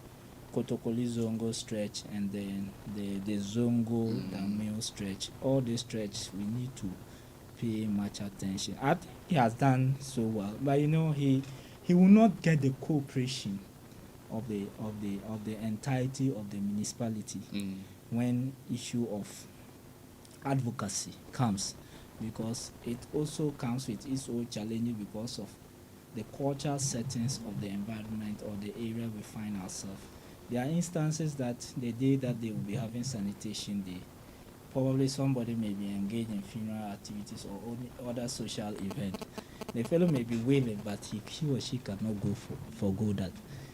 Kotokoli Zongo stretch, and then the Zongo Damio stretch. All these stretches we need to pay much attention. I think he has done so well, but you know he will not get the cooperation of the entirety of the municipality when issue of advocacy comes, because it also comes with its own challenges because of the cultural settings of the environment or the area we find ourselves. There are instances that the day that they will be having sanitation day, probably somebody may be engaged in funeral activities or other social event. The fellow may be willing, but he or she cannot go forgo that.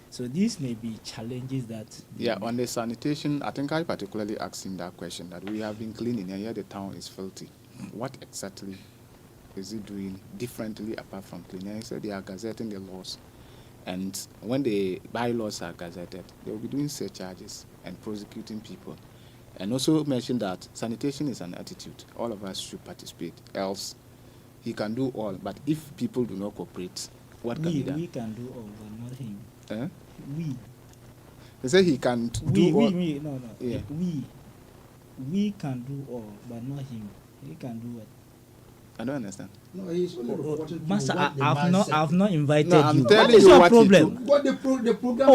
So these may be challenges that... Yeah, on the sanitation, I think I particularly asked him that question, that we have been cleaning and here the town is filthy. What exactly is it doing differently apart from cleaning? He said they are gazetting the laws. And when the bylaws are gazetted, they will be doing surcharges and prosecuting people. And also mentioned that sanitation is an attitude. All of us should participate. Else, he can do all. But if people do not cooperate, what can be done? We can do all, but not him. We. They say he can do all. No. Yeah. We can do all, but not him. He can do it. I don't understand. No, he's only reporting Master, to I've not invited no, I'm you. telling What is you your what problem? What the program?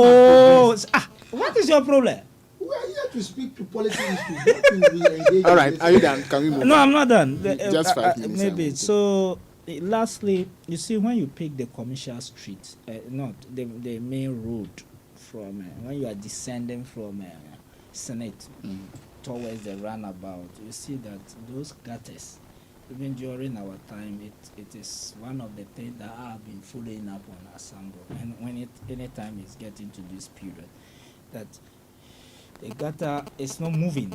What is your problem? We are here to speak to policy issues. All right, are you done? Can we move No, on? I'm not done. Just 5 minutes. Maybe. So, lastly, you see, when you pick the commercial street, not the main road from when you are descending from Senate towards the runabout, you see that those gutters, even during our time, it is one of the things that I have been following up on Assemble. And when anytime it's getting to this period, that the gutter is not moving,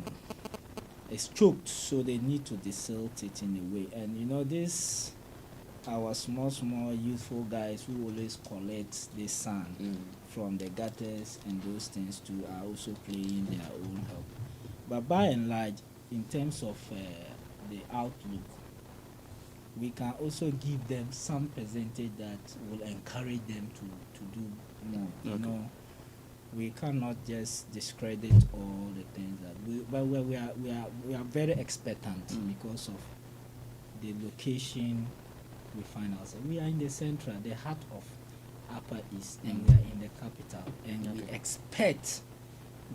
it's choked, so they need to desilt it in a way. And this, our small youthful guys who always collect the sand from the gutters and those things too are also playing their own help. But by and large, in terms of the outlook, we can also give them some percentage that will encourage them to do more. Okay. We cannot just discredit all the things that we are very expectant because of the location we find ourselves. We are in the central, the heart of Upper East, and we are in the capital, and we expect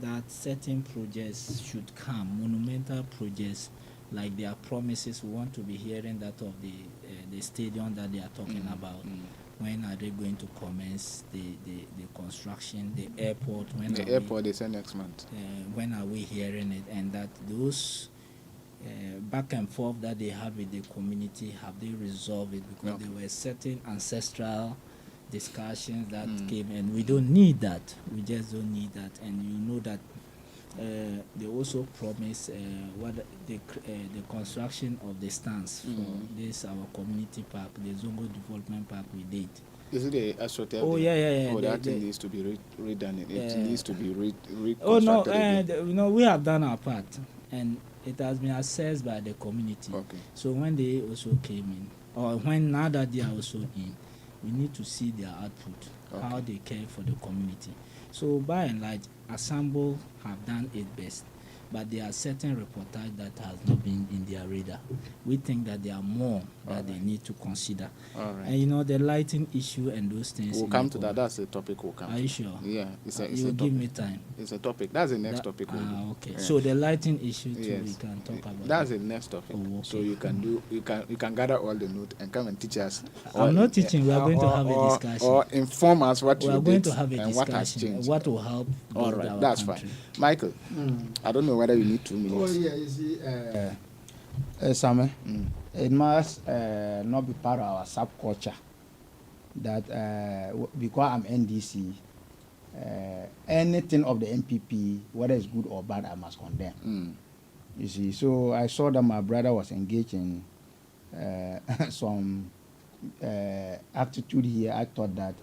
that certain projects should come, monumental projects, like their promises. We want to be hearing that of the stadium that they are talking about. When are they going to commence the construction? The airport. Airport they say next month. When are we hearing it? And that those back and forth that they have with the community, have they resolved it? Because there were certain ancestral discussions that came, and we don't need that. We just don't need that. And that they also promise the construction of the stands for this our community park, the Zongo Development Park we did. Is it the AstroTurf? Oh yeah. Oh, that thing needs to be redone. It needs to be reconstructed. Oh no, we have done our part, and it has been assessed by the community. Okay. So when they also came in, or now that they are also in, we need to see their output, how they care for the community. So by and large, Assemble have done it best, but there are certain reportages that has not been in their radar. We think that there are more that they need to consider. All right. And the lighting issue and those things. We'll come to that. That's a topic we'll come to. Are you sure? Yeah. It's a give topic. me time. It's a topic. That's the next topic. Okay. Yeah. So the lighting issue too, we can talk about. That's the next topic. Oh, okay. So you can gather all the notes and come and teach us. I'm not teaching. We are going to have a discussion. Or inform us what you did. We are going to have a and discussion. what has changed. What will help. All right. Our That's country. fine. Michael, I don't know whether you need 2 minutes. Oh yeah, you see, Samuel, it must not be part of our subculture that because I'm NDC, anything of the MPP, whether it's good or bad, I must condemn. You see, so I saw that my brother was engaged in some attitude here. I thought that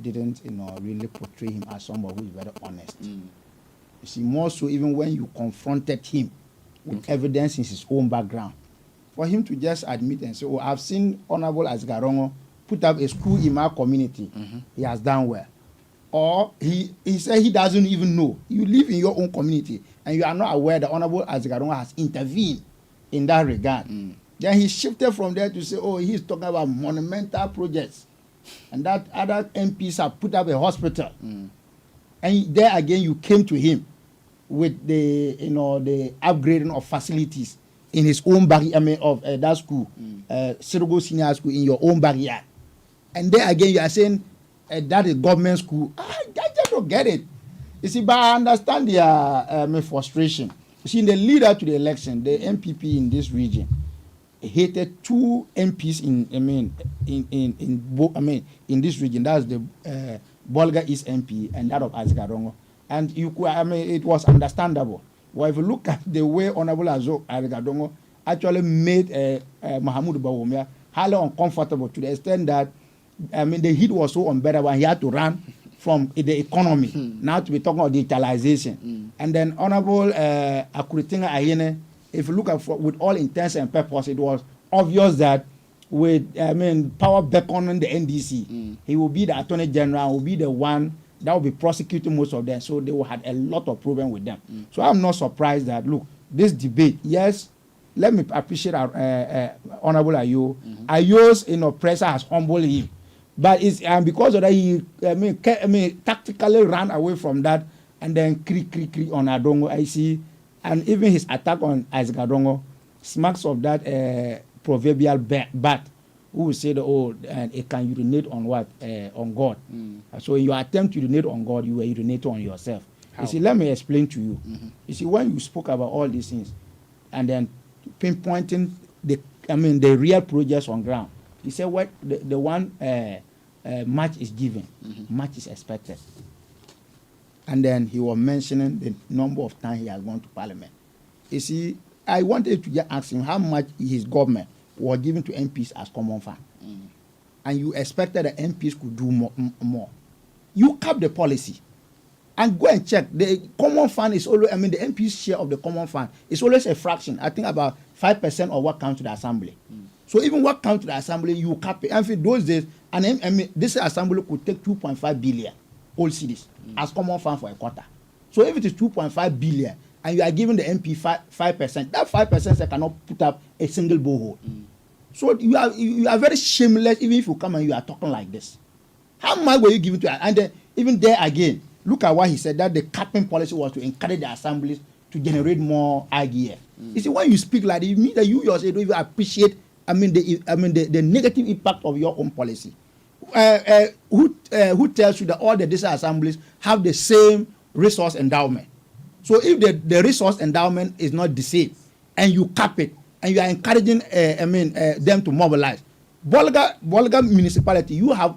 didn't really portray him as somebody who is very honest. You see, more so even when you confronted him with evidence in his own background, for him to just admit and say, "Oh, I've seen Honorable Asgarongo put up a school in my community. He has done well." Or he said he doesn't even know. You live in your own community and you are not aware that Honorable Asgarongo has intervened in that regard. Then he shifted from there to say, "Oh, he's talking about monumental projects, and that other MPs have put up a hospital." And there again, you came to him with the the upgrading of facilities in his own backyard of that school, Sirogo Senior School, in your own backyard. And there again, you are saying that is government school. I just don't get it. You see, but I understand their frustration. You see, in the lead up to the election, the MPP in this region hated 2 MPs in this region. That's the Bolga East MP and that of Asgarongo. And it was understandable. Well, if you look at the way Honorable Asgarongo actually made Mahamudu Bawumia highly uncomfortable to the extent that the heat was so unbearable and he had to run from the economy now to be talking about digitalization. And then Honorable Akuritinga Ayene, if you look at with all intents and purpose, it was obvious that with power beckoning the NDC, he will be the Attorney General, will be the one that will be prosecuting most of them. So they will have a lot of problem with them. So I'm not surprised that, look, this debate, yes, let me appreciate Honorable Ayo. Ayo's pressure has humbled him. But it's because of that he tactically ran away from that and then creak on Adongo, I see. And even his attack on Asgarongo smacks of that proverbial bat who will say that, and it can urinate on what? On God. So in your attempt to urinate on God, you were urinating on yourself. You see, let me explain to you. You see, when you spoke about all these things, and then pinpointing the real projects on ground, he said what the one much is given, much is expected. And then he was mentioning the number of times he has gone to Parliament. You see, I wanted to just ask him how much his government was given to MPs as common fund. And you expected that MPs could do more. You cap the policy and go and check. The common fund is always, the MP's share of the common fund is always a fraction. I think about 5% of what comes to the assembly. So even what comes to the assembly, you cap it. And for those days, this assembly could take 2.5 billion old cities as common fund for a quarter. So if it is 2.5 billion and you are giving the MP 5%, that 5% cannot put up a single borehole. So you are very shameless even if you come and you are talking like this. How much were you giving to? And then even there again, look at what he said, that the capping policy was to encourage the assemblies to generate more IGF. You see, when you speak like that, you mean that you yourself don't even appreciate the negative impact of your own policy. Who tells you that all the district assemblies have the same resource endowment? So if the resource endowment is not the same and you cap it and you are encouraging them to mobilize, Bolga municipality, you have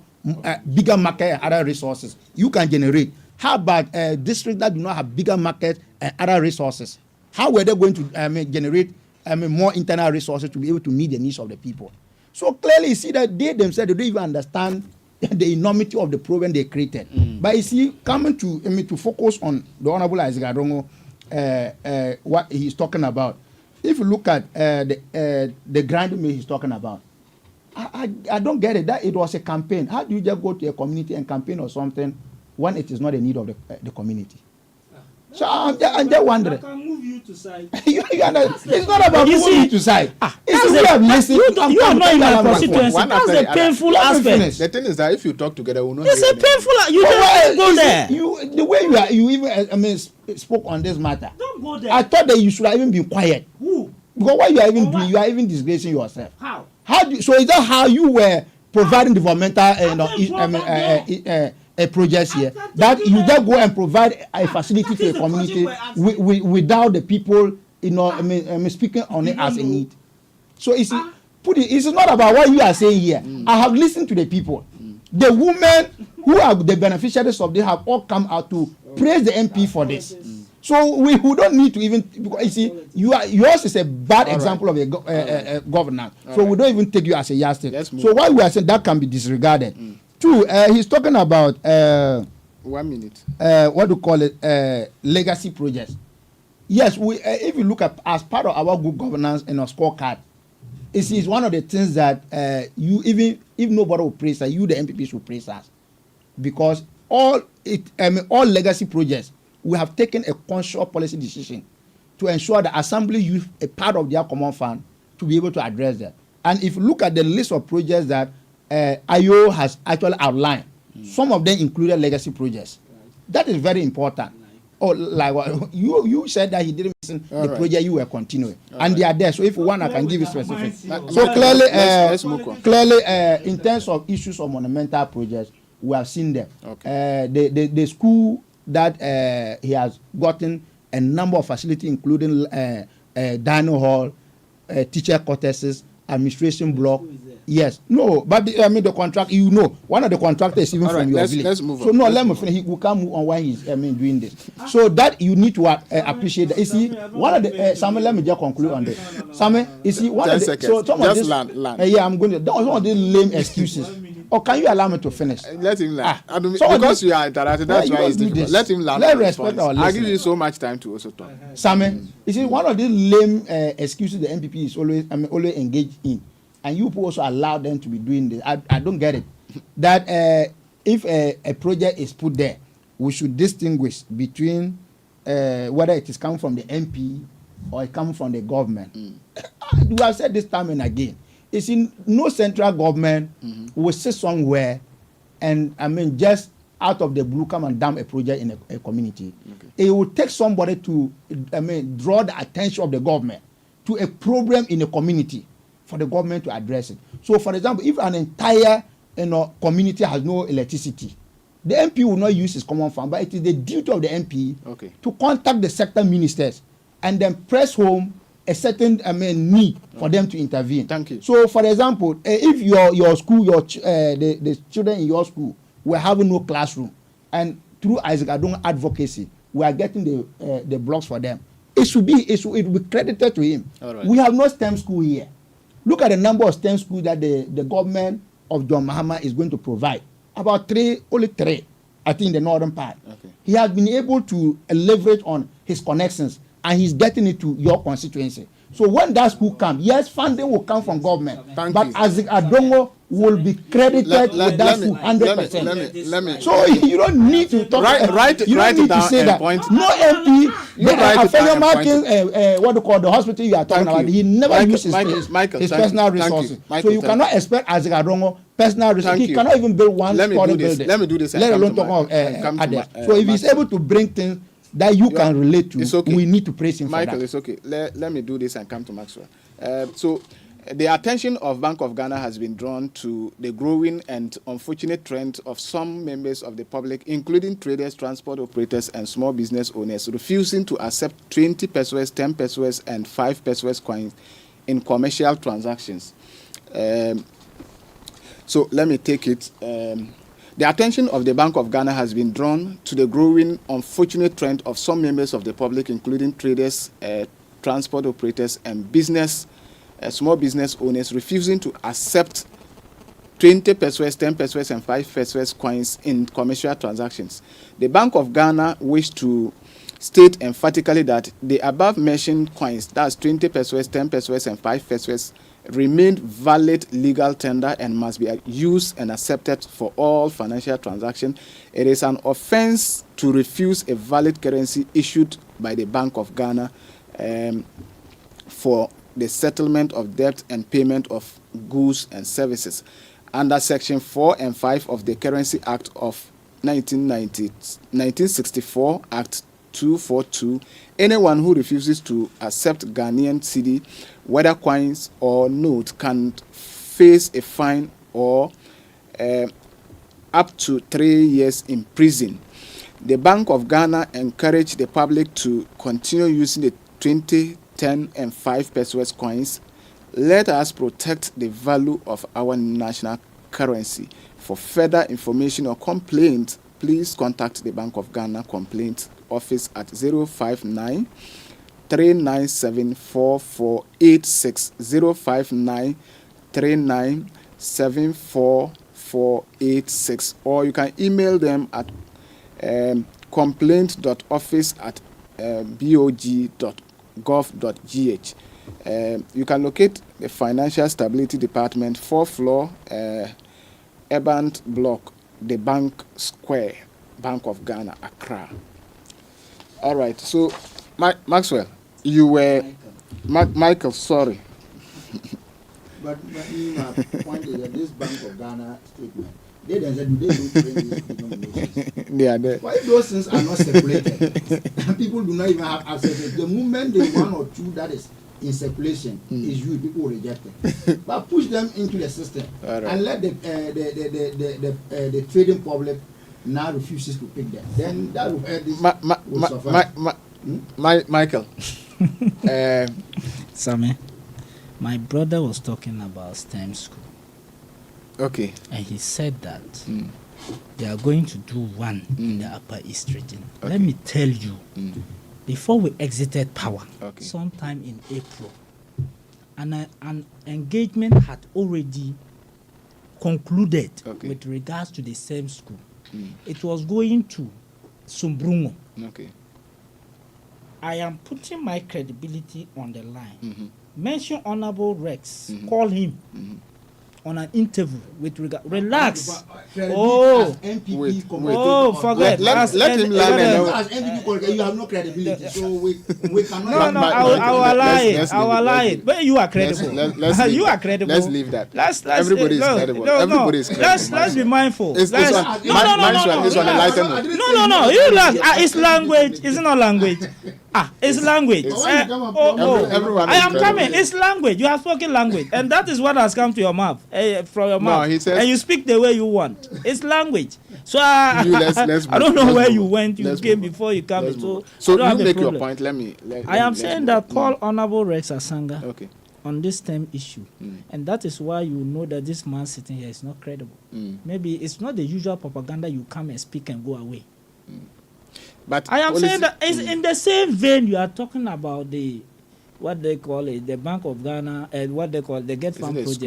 bigger market and other resources you can generate. How about districts that do not have bigger market and other resources? How were they going to generate more internal resources to be able to meet the needs of the people? So clearly you see that they themselves, they don't even understand the enormity of the problem they created. But you see, coming to focus on the Honorable Isaac Adongo, what he's talking about, if you look at the grand meal he's talking about, I don't get it. That it was a campaign. How do you just go to a community and campaign or something when it is not a need of the community? So I'm just wondering. I can move you to side. It's not about moving you to side. It's the way I'm listening. You are not in my constituency. That's the painful aspect. The thing is that if you talk together, we'll not. It's a painful. You don't go there. The way you even spoke on this matter. Don't go there. I thought that you should have even been quiet. Who? Because what you are even doing, you are even disgracing yourself. How? So is that how you were providing developmental projects here? That you just go and provide a facility to a community without the people, speaking on it as a need. So it's not about what you are saying here. I have listened to the people. The women who are the beneficiaries of this have all come out to praise the MP for this. So we don't need to even, because you see, yours is a bad example of a governance. So we don't even take you as a yardstick. So what we are saying, that can be disregarded. Two, he's talking about 1 minute. What do you call it? Legacy projects. Yes, if you look at as part of our good governance and our scorecard, it's one of the things that you, even if nobody will praise us, you the MPPs will praise us, because all legacy projects, we have taken a conscious policy decision to ensure the assembly use a part of their common fund to be able to address that. And if you look at the list of projects that IO has actually outlined, some of them included legacy projects. That is very important. Like what you said that he didn't mention the project you were continuing, and they are there. So if one, I can give you specific. So clearly, in terms of issues of monumental projects, we have seen them. The school that he has gotten a number of facilities, including dining hall, teacher quarters, administration block. Yes, no, but the contract, one of the contractors is even from your village. Let's move on. So no, let me finish. He will come on when he's doing this. So that you need to appreciate that. You see, one of the Samuel, let me just conclude on this. Samuel, you see, one of the so some of this, yeah, I'm going to. Don't some of these lame excuses. Or can you allow me to finish? Let him learn. Because you are interacting, that's why it's difficult. Let him learn. Let respect our listeners. I'll give you so much time to also talk. Samuel, you see, one of these lame excuses the MPP is always engaged in, and you also allow them to be doing this. I don't get it. That if a project is put there, we should distinguish between whether it is coming from the MP or it coming from the government. We have said this time and again. It's in no central government will sit somewhere and just out of the blue come and dump a project in a community. It will take somebody to draw the attention of the government to a problem in a community for the government to address it. So for example, if an entire community has no electricity, the MP will not use his common fund, but it is the duty of the MP to contact the sector ministers and then press home a certain need for them to intervene. Thank you. So, for example, if your school, the children in your school were having no classroom, and through Isaac Adong advocacy, we are getting the blocks for them, it will be credited to him. Right. We have no STEM school here. Look at the number of STEM schools that the government of John Mahama is going to provide. About only three, I think, in the northern part. Okay. He has been able to leverage on his connections, and he's getting it to your constituency. So when that school comes, yes, funding will come from government, but Isaac Adongo will be credited with that school 100%. Let me. So you don't need to talk. You don't need to say that. No MP. What do you call the hospital you are talking about? He never uses his personal resources. So you cannot expect Isaac Adongo personal resources. He cannot even build one story building. Let me do this. Let alone talk of others. So if he's able to bring things that you can relate to, okay. We need to praise him Michael, for that. It's okay. Let me do this and come to Maxwell. So the attention of Bank of Ghana has been drawn to the growing and unfortunate trend of some members of the public, including traders, transport operators, and small business owners, refusing to accept 20 pesos, 10 pesos, and 5 pesos coins in commercial transactions. So let me take it. The attention of the Bank of Ghana has been drawn to the growing unfortunate trend of some members of the public, including traders, transport operators, and small business owners, refusing to accept 20 pesos, 10 pesos, and 5 pesos coins in commercial transactions. The Bank of Ghana wished to state emphatically that the above-mentioned coins, that's 20 pesos, 10 pesos, and 5 pesos, remained valid legal tender and must be used and accepted for all financial transactions. It is an offense to refuse a valid currency issued by the Bank of Ghana for the settlement of debt and payment of goods and services. Under Section 4 and 5 of the Currency Act of 1964, Act 242, anyone who refuses to accept Ghanaian cedi, whether coins or notes, can face a fine or up to 3 years in prison. The Bank of Ghana encouraged the public to continue using the 20, 10, and 5 pesos coins. Let us protect the value of our national currency. For further information or complaint, please contact the Bank of Ghana Complaint Office at 059 397 4486, 059 397 4486, or you can email them at complaint.office@bog.gov.gh. You can locate the Financial Stability Department, 4th floor, Urban Block, the Bank Square, Bank of Ghana, Accra. All right, so Maxwell, you were Michael, sorry. But my point is that this Bank of Ghana statement, they then said, do they don't bring these denominations? They are there. Why those things are not separated? People do not even have access to it. The moment the one or two that is in circulation is used, people reject it. But push them into the system and let the trading public now refuses to pick them. Then that will help this will suffer. Michael. Sammy, my brother was talking about STEM school. Okay. And he said that they are going to do one in the Upper East region. Okay. Let me tell you, before we exited power, okay, sometime in April, an engagement had already concluded with regards to the same school. It was going to Sumbrungo. Okay. I am putting my credibility on the line. Mention Honorable Rex. Call him on an interview with regard. Relax. Oh, forget. Let him learn. As MPP, you have no credibility, so we cannot. No, I will allow it. But you are credible. You are credible. Let's leave that. Everybody is credible. Let's be mindful. It's on a lighter note. No. You laugh. It's language. It's not language. It's language. Everyone I am coming. It's language. You have spoken language, and that is what has come to your mouth, from your mouth. He says, and you speak the way you want. It's language. So let's I don't know where you went. You came before you come. So you make your point. I am saying that call Honorable Rex Asanga okay. on this same issue, and that is why you know that this man sitting here is not credible. Maybe it's not the usual propaganda. You come and speak and go away. But I am saying that it's in the same vein you are talking about the what they call it, the Bank of Ghana, and what they call the Get Farm project.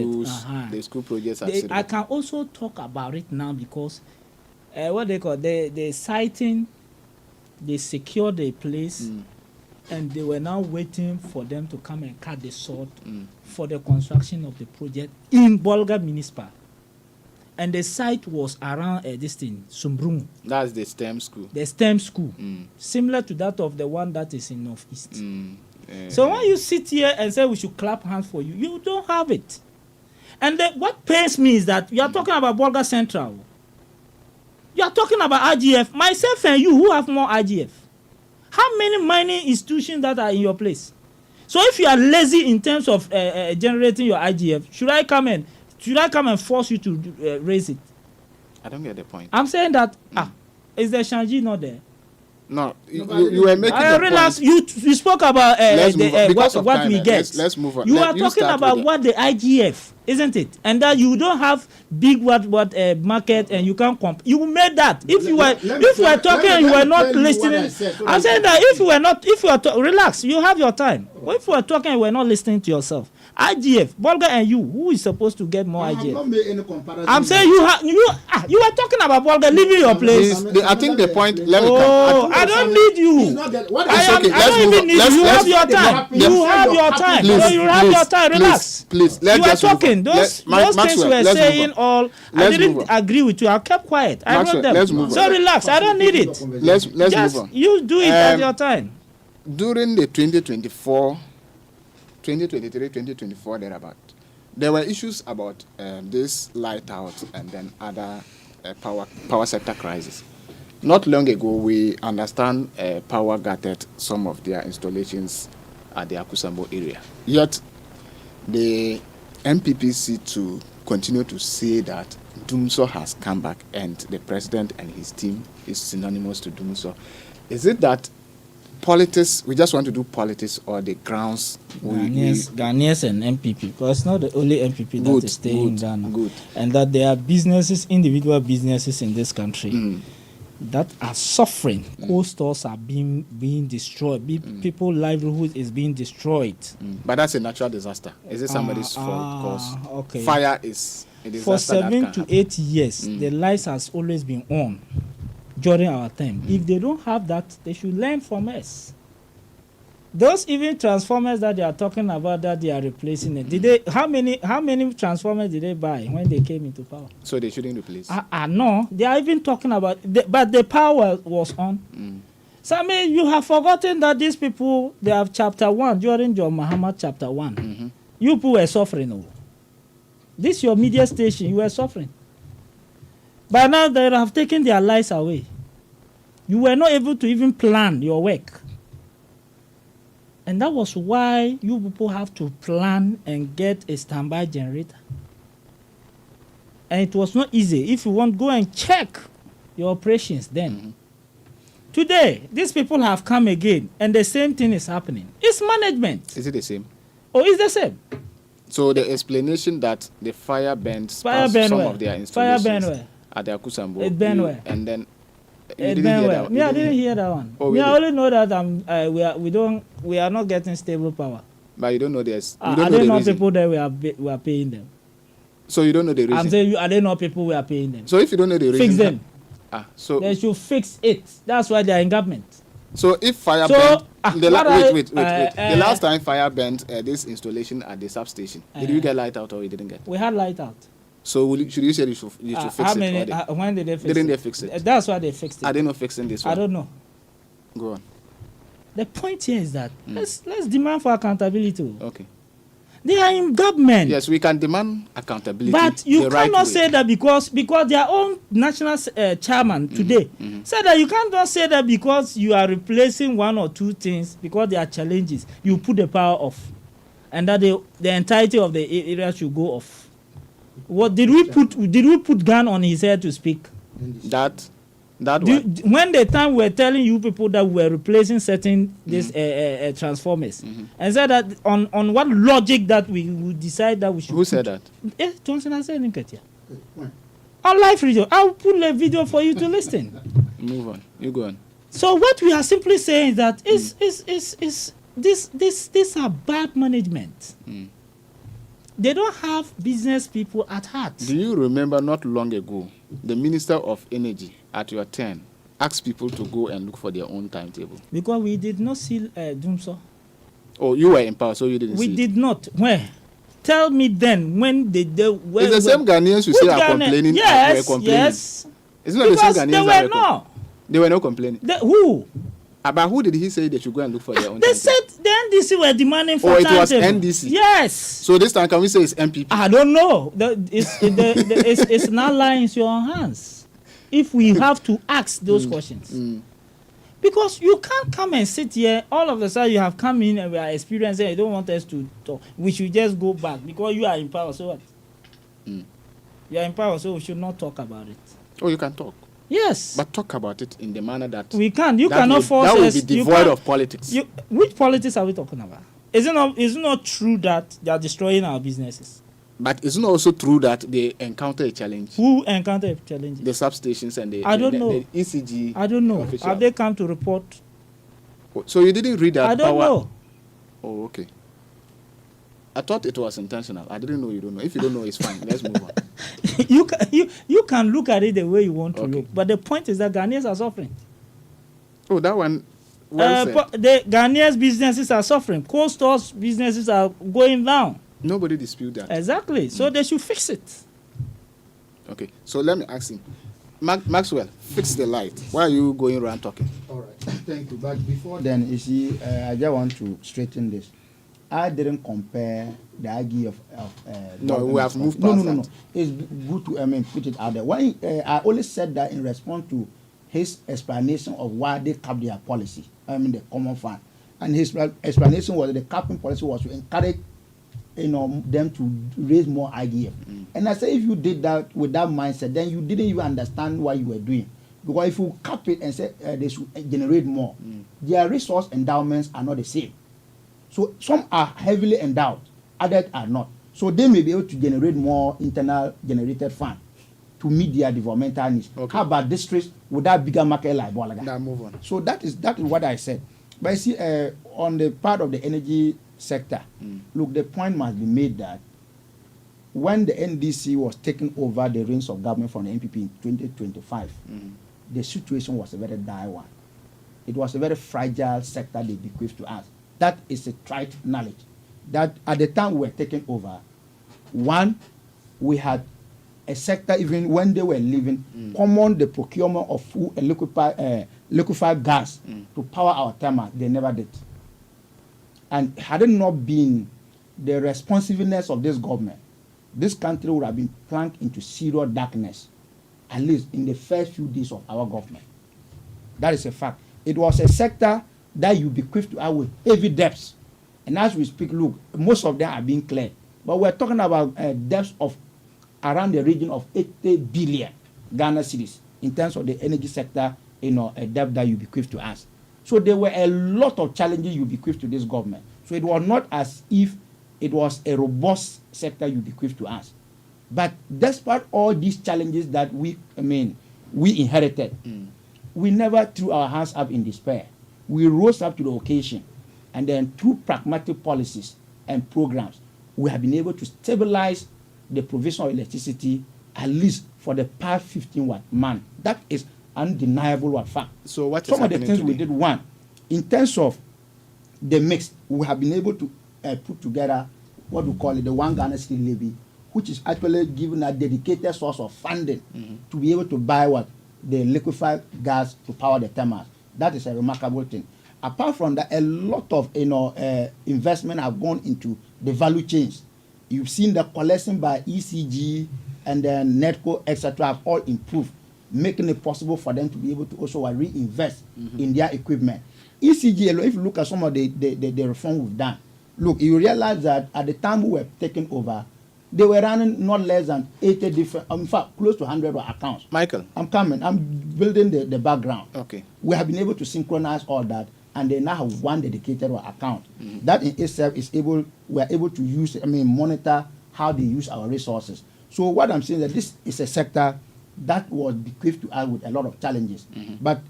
The school projects. I can also talk about it now because what they call the siting, they secured the place, and they were now waiting for them to come and cut the sod for the construction of the project in Bolga Municipal. And the site was around this thing, Sumbrung. That's the STEM school. The STEM school, similar to that of the one that is in Northeast. So when you sit here and say we should clap hands for you, you don't have it. And what pains me is that you are talking about Bolga Central. You are talking about IGF. Myself and you, who have more IGF? How many mining institutions that are in your place? So if you are lazy in terms of generating your IGF, should I come and force you to raise it? I don't get the point. I'm saying that is the Shanji not there? No, you were making the realize point. You spoke about what we get. Let's move on. You are talking about what the IGF, isn't it? And that you don't have big market and you can't you made that. If you were talking and you were not listening, I'm saying that if you were relax, you have your time. If you were talking and you were not listening to yourself, IGF, Bolga and you, who is supposed to get more IGF? I have not made any comparison. I'm saying you are talking about Bolga leaving your place. I think the point. Let me come. I don't need you. I don't even need you. You have your time. You have your time. You have your time. Relax. Please. You are talking. Those things we are saying all. I didn't agree with you. I kept quiet. I wrote them. So relax. I don't need it. Let's move on. You do it at your time. During the 2023, 2024 thereabout, there were issues about this light out and then other power sector crisis. Not long ago, we understand Power gutted some of their installations at the Akusambo area. Yet, the MPPC to continue to say that Dumso has come back and the president and his team is synonymous to Dumso. Is it that politics, we just want to do politics, or the grounds? Ghanaians and MPP, because it's not the only MPP that is staying in Ghana. And that there are businesses, individual businesses in this country that are suffering. Coal stores are being destroyed. People's livelihood is being destroyed. But that's a natural disaster. Is it somebody's fault? Because fire is a disaster. For 7 to 8 years, the lights has always been on during our time. If they don't have that, they should learn from us. Those even transformers that they are talking about that they are replacing it. Did they? How many transformers did they buy when they came into power? So they shouldn't replace. No, they are even talking about. But the power was on. So I mean, you have forgotten that these people, they have chapter 1 during John Muhammad chapter 1. You people were suffering. This your media station, you were suffering. But now they have taken their lives away. You were not able to even plan your work. And that was why you people have to plan and get a standby generator. And it was not easy. If you want, go and check your operations then. Today, these people have come again, and the same thing is happening. It's management. Is it the same? Oh, it's the same. So the explanation that the fire burned some of their installations at the Akusambo. It burned where? And then I didn't hear that one. Oh, really? I only know that we are not getting stable power. But you don't know this. I don't know people that we are paying them. So you don't know the reason. I'm saying I don't know people we are paying them. So if you don't know the reason, fix them. So they should fix it. That's why they are in government. So if fire burned, wait. The last time fire burned this installation at the substation, did you get light out or you didn't get? We had light out. So should you say you should fix it? When did they fix it? Didn't they fix it? That's why they fixed it. Are they not fixing this one? I don't know. Go on. The point here is that let's demand for accountability. Okay. They are in government. Yes, we can demand accountability. But you cannot say that because their own national chairman today said that you cannot say that because you are replacing one or two things because there are challenges, you put the power off, and that the entirety of the area should go off. What did we put? Did we put gun on his head to speak? When the time we were telling you people that we were replacing certain transformers, and said that on what logic that we would decide that we should. Who said that? Johnson has said it. On live radio, I'll put a video for you to listen. Move on. You go on. So what we are simply saying is that these are bad management. They don't have business people at heart. Do you remember not long ago, the Minister of Energy at your turn asked people to go and look for their own timetable? Because we did not see Dumso. Oh, you were in power, so you didn't see We did not. Where? Tell me then when they it's the same Ghanaians you say are complaining. Yes, complaining. yes. It's not because the same Ghanaians they were not complaining. Who? About who did he say they should go and look for their own? They said the NDC were demanding for it was NDC. Yes. So this time, can we say it's MPP? I don't know. It's now lying in your hands. If we have to ask those questions. Because you can't come and sit here, all of a sudden you have come in and we are experiencing, you don't want us to talk. We should just go back because you are in power, so what? You are in power, so we should not talk about it. Oh, you can talk. Yes. But talk about it in the manner that... We can. You cannot force us. That will be devoid of politics. Which politics are we talking about? Is it not true that they are destroying our businesses? But isn't it also true that they encounter a challenge? Who encounter a challenge? The substations and the ECG. I don't know. Official. Have they come to report? So you didn't read that? I don't know. Oh, okay. I thought it was intentional. I didn't know you don't know. If you don't know, it's fine. Let's move on. You can look at it the way you want to look. But the point is that Ghanaians are suffering. Oh, that one. Well the Ghanaians businesses are suffering. Cold stores businesses are going down. Nobody dispute that. Exactly. So they should fix it. Okay. So let me ask him. Maxwell, fix the light. Why are you going around talking? All right. Thank you. But before then, you see, I just want to straighten this. I didn't compare the idea of no, we have moved past No. It's good to put it out there. Why I only said that in response to his explanation of why they capped their policy. The common fund, and his explanation was that the capping policy was to encourage, them to raise more IGF. And I said, if you did that with that mindset, then you didn't even understand what you were doing. Because if you cap it and say they should generate more, their resource endowments are not the same. So some are heavily endowed, others are not. So they may be able to generate more internal generated fund to meet their developmental needs. Okay. How about districts without bigger market like Bolaga? Now move on. So that is what I said. But you see, on the part of the energy sector, look, the point must be made that when the NDC was taking over the reins of government from the NPP in 2025, the situation was a very dire one. It was a very fragile sector they bequeathed to us. That is a trite knowledge. That at the time we were taking over, one, we had a sector, even when they were leaving, common the procurement of food and liquefied gas to power our thermals. They never did. And had it not been the responsiveness of this government, this country would have been plunged into serious darkness, at least in the first few days of our government. That is a fact. It was a sector that you bequeathed to us with heavy debts. And as we speak, look, most of them are being cleared. But we're talking about debts of around the region of 80 billion Ghana cedis in terms of the energy sector, a debt that you bequeathed to us. So there were a lot of challenges you bequeathed to this government. So it was not as if it was a robust sector you bequeathed to us. But despite all these challenges that we inherited, we never threw our hands up in despair. We rose up to the occasion, and then through pragmatic policies and programs, we have been able to stabilize the provision of electricity at least for the past 15 months. That is undeniable fact. So what some of the things we did, one, in terms of the mix, we have been able to put together what we call it the One Ghana City Levy, which is actually giving a dedicated source of funding to be able to buy the liquefied gas to power the thermals. That is a remarkable thing. Apart from that, a lot of investment have gone into the value chains. You've seen the collection by ECG and then NETCO, etc., have all improved, making it possible for them to be able to also reinvest in their equipment. ECG, if you look at some of the reform we've done, look, you realize that at the time we were taking over, they were running not less than 80 different, in fact, close to 100 accounts. Michael. I'm coming. I'm building the background. Okay. We have been able to synchronize all that, and they now have one dedicated account. That in itself is able, we are able to use, monitor how they use our resources. So what I'm saying is that this is a sector that was bequeathed to us with a lot of challenges. But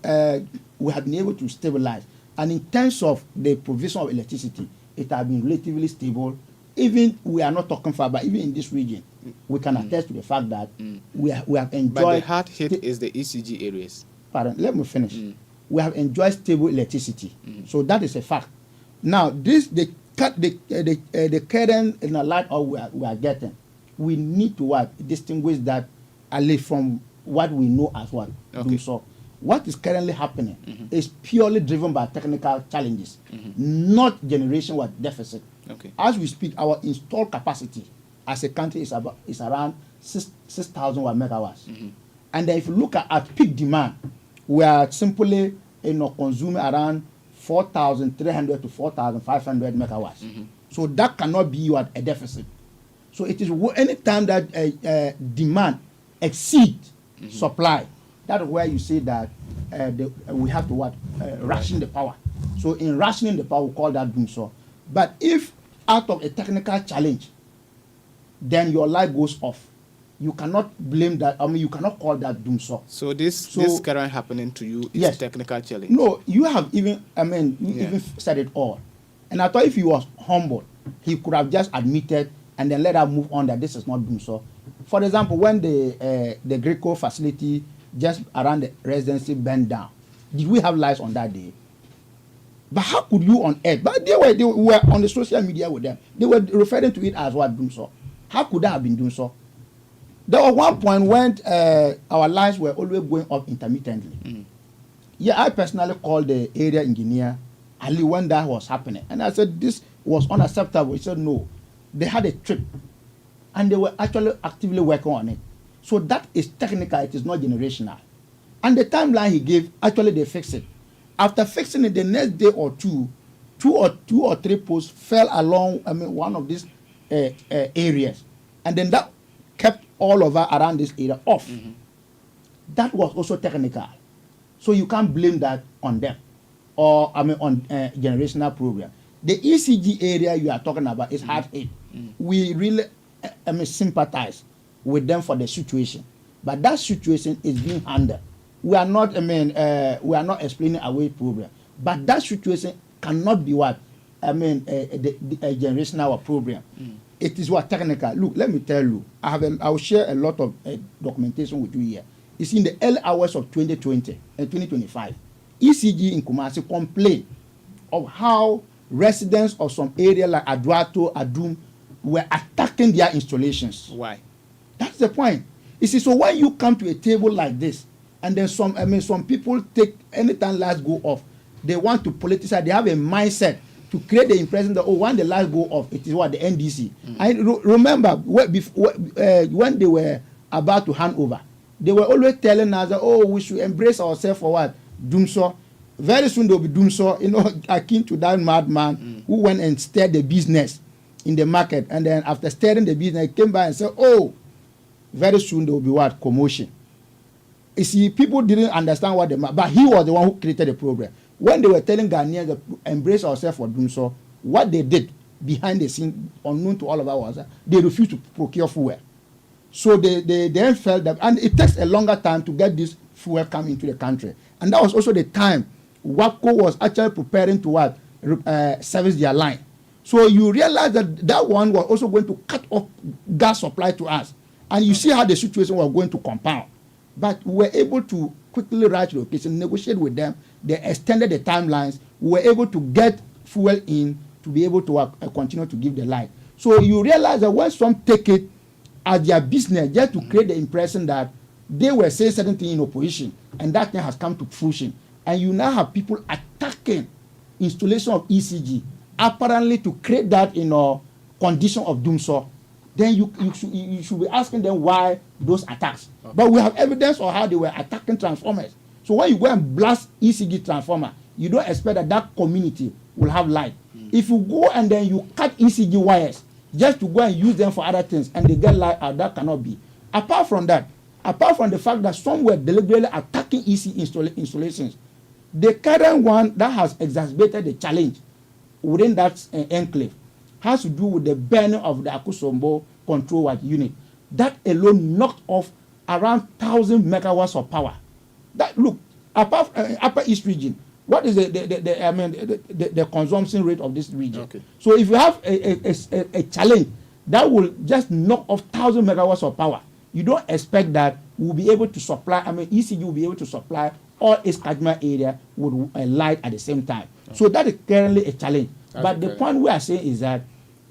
we have been able to stabilize. And in terms of the provision of electricity, it has been relatively stable. Even we are not talking far, but even in this region, we can attest to the fact that we have enjoyed. But the hard hit is the ECG areas. Pardon, let me finish. We have enjoyed stable electricity, so that is a fact. Now, the current in the light of we are getting, we need to distinguish that from what we know as what. Okay. So, what is currently happening is purely driven by technical challenges, not generation deficit. Okay. As we speak, our installed capacity as a country is around 6,000 megawatts. And then if you look at peak demand, we are simply consuming around 4,300 to 4,500 megawatts. So that cannot be a deficit. So it is any time that demand exceeds supply, that is where you say that we have to ration the power. So in rationing the power, we call that doom so. But if out of a technical challenge, then your light goes off, you cannot blame that. You cannot call that doom so. So this current happening to you is a technical challenge. No, you have even even said it all. And I thought if he was humble, he could have just admitted and then let us move on that this is not doom so. For example, when the Greco facility just around the residency burned down, did we have lights on that day? But how could you on earth? But they were on the social media with them. They were referring to it as what doom so. How could that have been doom so? There was one point when our lights were always going up intermittently. Yeah, I personally called the area engineer Ali when that was happening, and I said this was unacceptable. He said no, they had a trip, and they were actually actively working on it. So that is technical. It is not generational. And the timeline he gave, actually they fixed it. After fixing it, the next day or two or three posts fell along one of these areas, and then that kept all over around this area off. That was also technical, so you can't blame that on them or on generational program. The ECG area you are talking about is hard hit. We really sympathize with them for the situation, but that situation is being handled. We are not we are not explaining away program, but that situation cannot be a generational program. It is technical. Look, let me tell you, I will share a lot of documentation with you here. It's in the early hours of 2020 and 2025. ECG in Kumasi complained of how residents of some area like Aduato, Adum were attacking their installations. Why? That's the point. You see, so when you come to a table like this, and then some people take anytime lights go off, they want to politicize. They have a mindset to create the impression that when the lights go off, it is the NDC. I remember when they were about to hand over, they were always telling us that we should embrace ourselves for what doomso. Very soon there will be doomso. Akin to that madman who went and stirred the business in the market, and then after stirring the business, he came by and said, very soon there will be commotion. You see, people didn't understand but he was the one who created the program. When they were telling Ghanaians to embrace ourselves for doing so, what they did behind the scene, unknown to all of us, was that they refused to procure fuel. So they then felt that, and it takes a longer time to get this fuel come into the country. And that was also the time WAPCO was actually preparing to service their line. So you realize that one was also going to cut off gas supply to us. And you see how the situation was going to compound. But we were able to quickly write to the occasion, negotiate with them. They extended the timelines. We were able to get fuel in to be able to continue to give the light. So you realize that when some take it as their business, just to create the impression that they were saying certain things in opposition, and that thing has come to fruition. And you now have people attacking installation of ECG, apparently to create that condition of doom so, then you should be asking them why those attacks. Okay. But we have evidence of how they were attacking transformers. So when you go and blast ECG transformer, you don't expect that community will have light. If you go and then you cut ECG wires just to go and use them for other things and they get light out, that cannot be. Apart from that, apart from the fact that some were deliberately attacking ECG installations, the current one that has exacerbated the challenge within that enclave has to do with the burning of the Akosombo control unit. That alone knocked off around 1,000 megawatts of power. That look, apart Upper East region, what is the consumption rate of this region? Okay. So if you have a challenge that will just knock off 1,000 megawatts of power, you don't expect that we'll be able to supply. ECG will be able to supply all its catchment area with light at the same time. Okay. So that is currently a challenge. But the point we are saying is that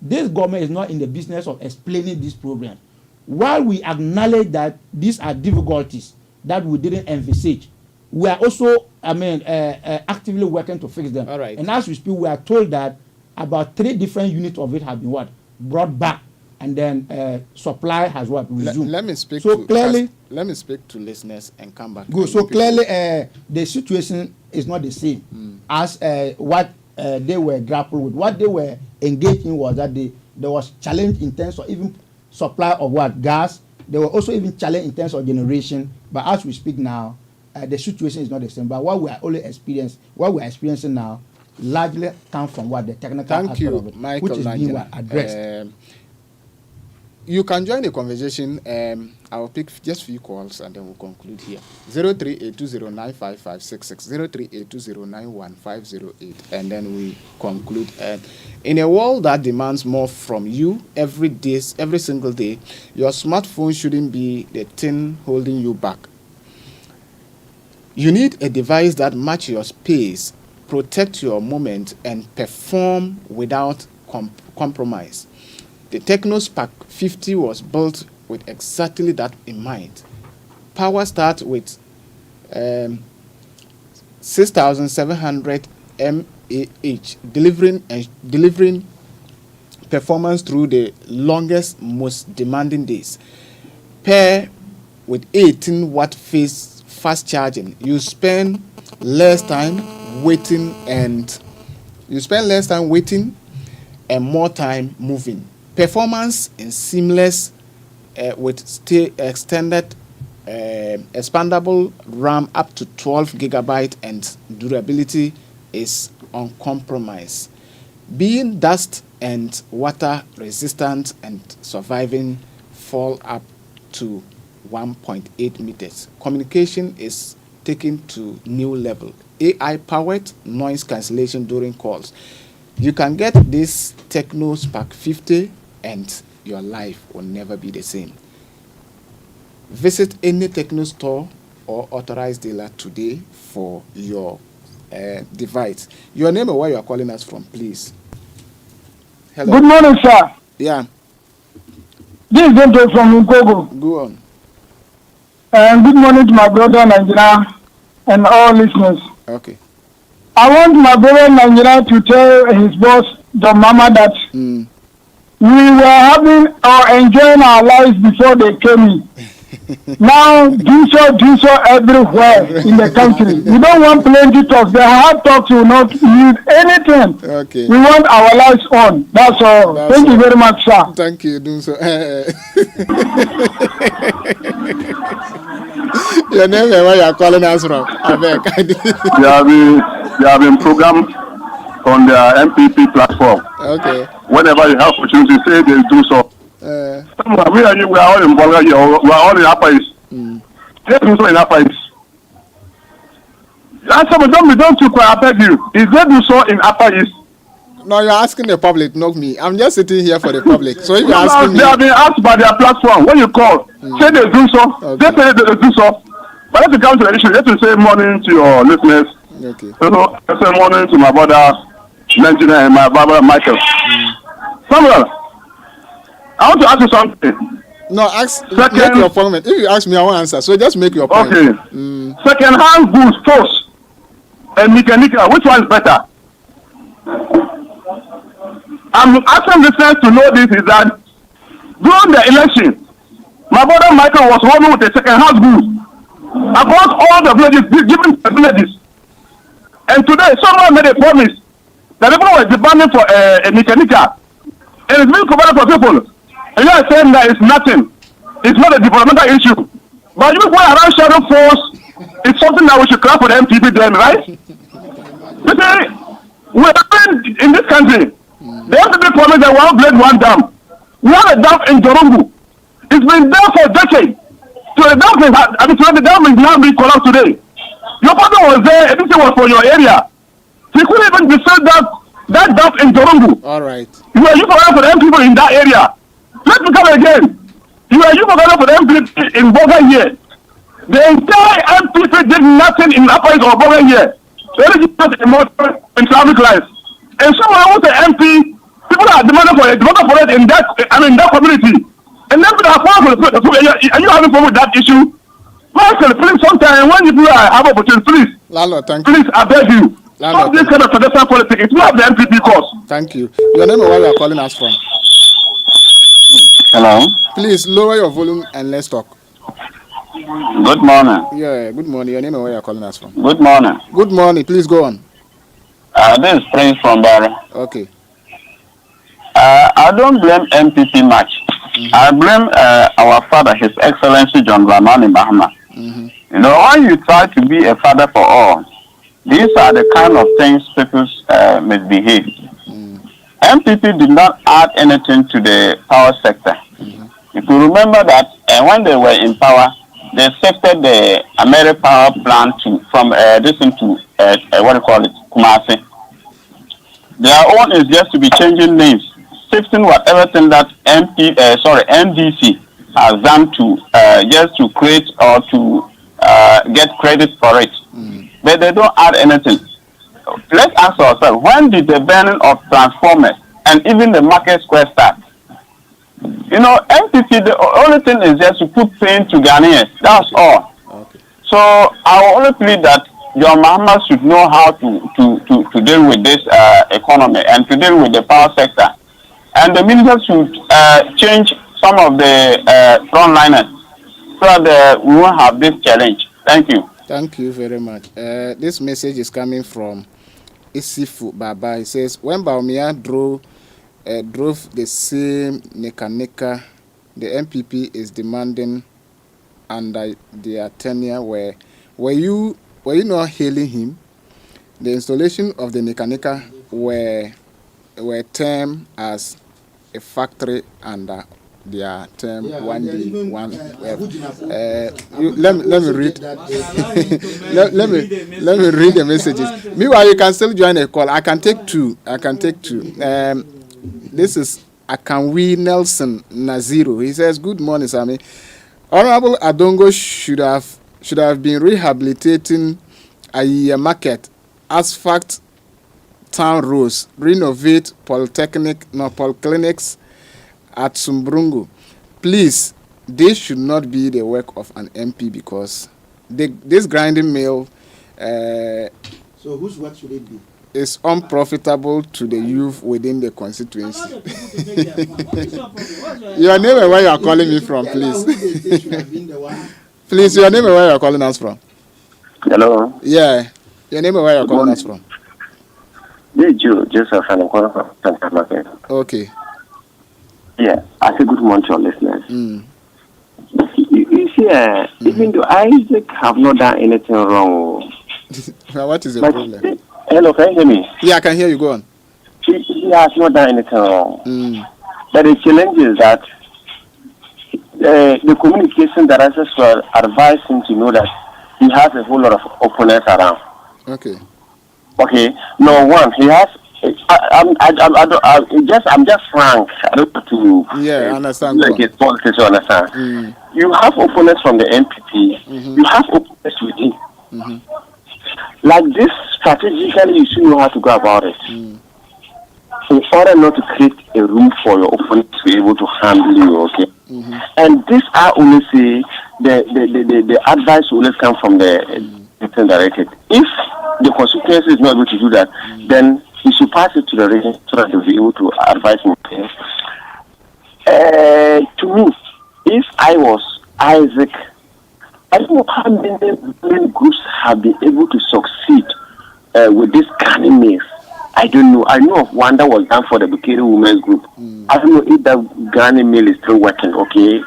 this government is not in the business of explaining these problems. While we acknowledge that these are difficulties that we didn't envisage, we are also, actively working to fix them. All right. And as we speak, we are told that about 3 different units of it have been brought back, and then supply has resumed. Let me speak. So clearly, let me speak to listeners and come back. Good. So clearly, the situation is not the same as what they were grappled with. What they were engaged in was that there was challenge in terms of even supply of gas. There were also even challenge in terms of generation. But as we speak now, the situation is not the same. But what we are experiencing now, largely comes from the technical aspect of it, Michael, which is being addressed. You can join the conversation. I'll pick just few calls and then we'll conclude here. 0382095566, 0382091508, and then we conclude. In a world that demands more from you every single day, your smartphone shouldn't be the thing holding you back. You need a device that matches your space, protect your moment, and perform without compromise. The TechnoSpark 50 was built with exactly that in mind. Power starts with 6,700 mAh, delivering performance through the longest, most demanding days. Pair with 18-watt fast charging, you spend less time waiting and more time moving. Performance is seamless with extended expandable RAM up to 12 gigabyte, and durability is uncompromised. Being dust and water resistant and surviving fall up to 1.8 meters. Communication is taken to new level. AI-powered noise cancellation during calls. You can get this TechnoSpark 50 and your life will never be the same. Visit any Techno store or authorized dealer today for your device. Your name and where you are calling us from, please. Hello. Good morning, sir. Yeah. This is Dente from Nkogo. Go on. And good morning to my brother Nigeria and all listeners. Okay. I want my brother Nigeria to tell his boss, John Mama, that we were having or enjoying our lives before they came in. Now, do so everywhere in the country. We don't want plenty talks. The hard talks will not need anything. Okay. We want our lives on. That's all. Thank you very much, sir. Thank you, Dunso. Your name and where you are calling us from? They have been programmed on the MPP platform. Okay. Whenever you have opportunity, say they do so. We are all in Bolga here. We are all in Upper East. They do so in Upper East. Don't you quite beg you. Is they do so in Upper East? No, you're asking the public, not me. I'm just sitting here for the public. So if you're asking me, they have been asked by their platform. When you call, say they do so. Okay. They say they do so. But let's come to the issue. Let's say morning to your listeners. Okay. So I say morning to my brother Nigeria and my brother Michael. Samuel, I want to ask you something. No, make your point. If you ask me, I won't answer. So just make your point. Okay. Second-hand goods first and mechanical, which one is better? I I'm asking listeners to know this is that during the election, my brother Michael was running with a second house group across all the villages, given the villages. And today, someone made a promise that people were demanding for a Nika. And it's being provided for people. And you are saying that it's nothing. It's not a developmental issue. But you going around shadow force, it's something that we should clap for the MPP then, right? You see, we're in this country. The MPP promised that one blade, one dam. We have a dam in Jorungu. It's been there for decades. So the dam is now being collapsed today. Your father was there, everything was for your area. So you couldn't even decide that dam in Jorungu. All right. You forgot for the MPP in that area. Let's come again. You forgot for the MPP in Boga here. The entire MPP did nothing in Upper East or Boga here. So they just in traffic lights. And someone who's the MP, people are demanding for it in that community. And then people are falling for the are you having problem with that issue? Michael, please, sometime when you have opportunity, please. Lalo, thank you. Please, I beg you. Stop this kind of pedestrian politics. It's not the MPP cause. Thank you. Your name and where you are calling us from? Hello. Please lower your volume and let's talk. Good morning. Yeah, good morning. Your name and where you are calling us from? Good morning. Good morning. Please go on. This is Prince from Barra. Okay. I don't blame MPP much. I blame our father, His Excellency John Dramani Mahama. You know, when you try to be a father for all, these are the kind of things people misbehave. MPP did not add anything to the power sector. If you remember that when they were in power, they shifted the Ameri power plant from this into what do you call it, Kumasi. Their own is just to be changing names, shifting whatever thing that NDC has done to just to create or to get credit for it. But they don't add anything. Let's ask ourselves, when did the burning of transformers and even the market square start? You know, MPP, the only thing is just to put pain to Ghanaians. That's all. Okay. So I will only plead that John Mahama should know how to deal with this economy and to deal with the power sector. And the minister should change some of the frontliners so that we won't have this challenge. Thank you. Thank you very much. This message is coming from Isifu Baba. He says, when Baumia drove the same Nika, the MPP is demanding under their tenure were you not hailing him? The installation of the Nika were termed as a factory under their term. Let me read. let me read the messages. Meanwhile, you can still join a call. I can take two. This is Akanwi Nelson Naziru. He says, "Good morning, Sami. Honorable Adongo should have been rehabilitating a market, asphalt town roads, renovate polyclinics at Sumbrungu. Please, this should not be the work of an MP because this grinding mill so whose work should it be? Is unprofitable to the youth within the constituency." Your name and where you are calling me from, please. Please, your name and where you are calling us from. Hello. Yeah, your name and where you are calling us from. This is Joseph, and I'm calling from Santa Market. Okay. Yeah, I say good morning to your listeners. You see, even though Isaac have not done anything wrong. Now, what is the problem? Hello, can you hear me? Yeah, I can hear you. Go on. He has not done anything wrong. But the challenge is that the communication directors were advised him to know that he has a whole lot of opponents around. Okay. Okay. No one. He has. I'm just frank. I don't want to. Yeah, I understand. Like it's politics, you understand. You have opponents from the MPP. You have opponents within. Like this, strategically, you should know how to go about it. In order not to create a room for your opponent to be able to handle you, okay? And this, I only say, the advice will always come from the directed. If the constituency is not able to do that, then he you should pass it to the region so that they'll be able to advise me. To me, if I was Isaac, I don't know how many women groups have been able to succeed with this kind of meals. I don't know. I know of one that was done for the Bukiri Women's Group. I don't know if that Granny Mill is still working, okay?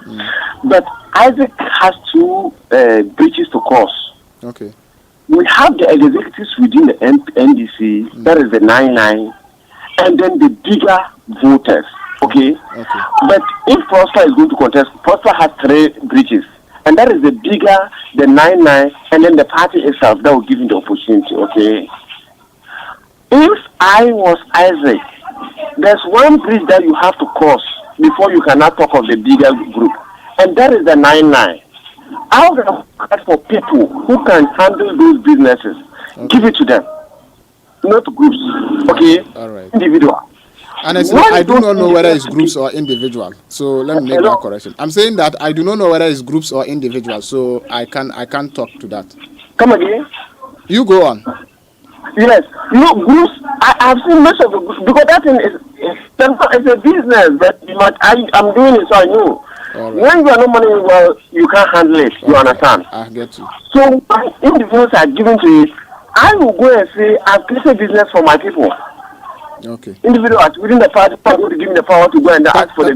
But Isaac has two breaches to cross. Okay. We have the executives within the NDC, that is the 99, and then the bigger voters, okay? But if Prosper is going to contest, Prosper has 3 breaches, and that is the bigger, the 99, and then the party itself that will give him the opportunity, okay? If I was Isaac, there's one bridge that you have to cross before you cannot talk of the bigger group, and that is the 99. I would have asked for people who can handle those businesses. Give it to them, not groups. Okay? All right. Individual. And I do not know whether it's groups or individual. So let me make that correction. I'm saying that I do not know whether it's groups or individuals. So I can't talk to that. Come again? You go on. Yes. You know, groups, I've seen most of the groups, because that thing it's a business, but I'm doing it so I know. Right. When you are not money, well, you can't handle it. You understand? I get you. So when individuals are given to it, I will go and say, I've created business for my people. Okay. Individuals within the party are going to give me the power to go and ask for the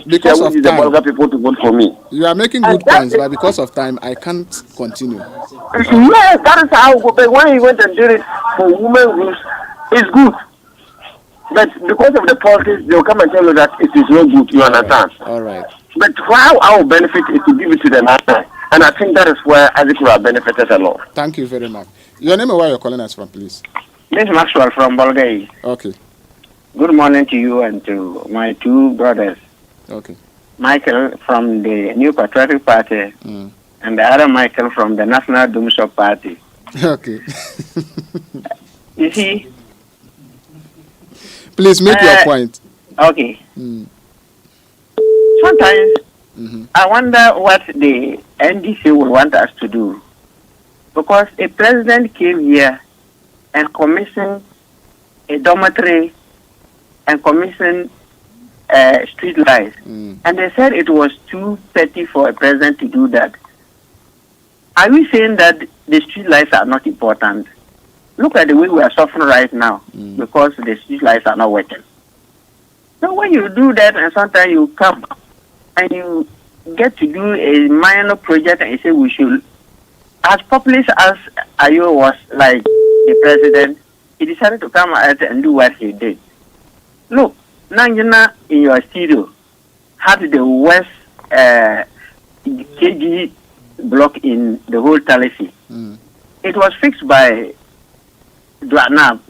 because of time. The people to vote for me. You are making good points, but because of time, I can't continue. Yes, that is how. But when you went and did it for women groups, it's good. But because of the politics, they'll come and tell you that it is not good. You understand? All right. But how our benefit is to give it to the nation, and I think that is where I think we have benefited a lot. Thank you very much. Your name and where you're calling us from, please. This is Maxwell from Bulgaria. Okay. Good morning to you and to my 2 brothers. Okay. Michael from the New Patriotic Party and the other Michael from the National Dumsop Party. Okay. You see? Please make your point. Okay. Sometimes I wonder what the NDC will want us to do. Because a president came here and commissioned a dormitory and commissioned street lights. And they said it was too petty for a president to do that. Are we saying that the street lights are not important? Look at the way we are suffering right now because the street lights are not working. So when you do that and sometimes you come and you get to do a minor project and you say we should, as populist as Ayo was like the president, he decided to come out and do what he did. Look, Nanjina in your studio had the worst KG block in the whole Talisi. It was fixed by Dwanab.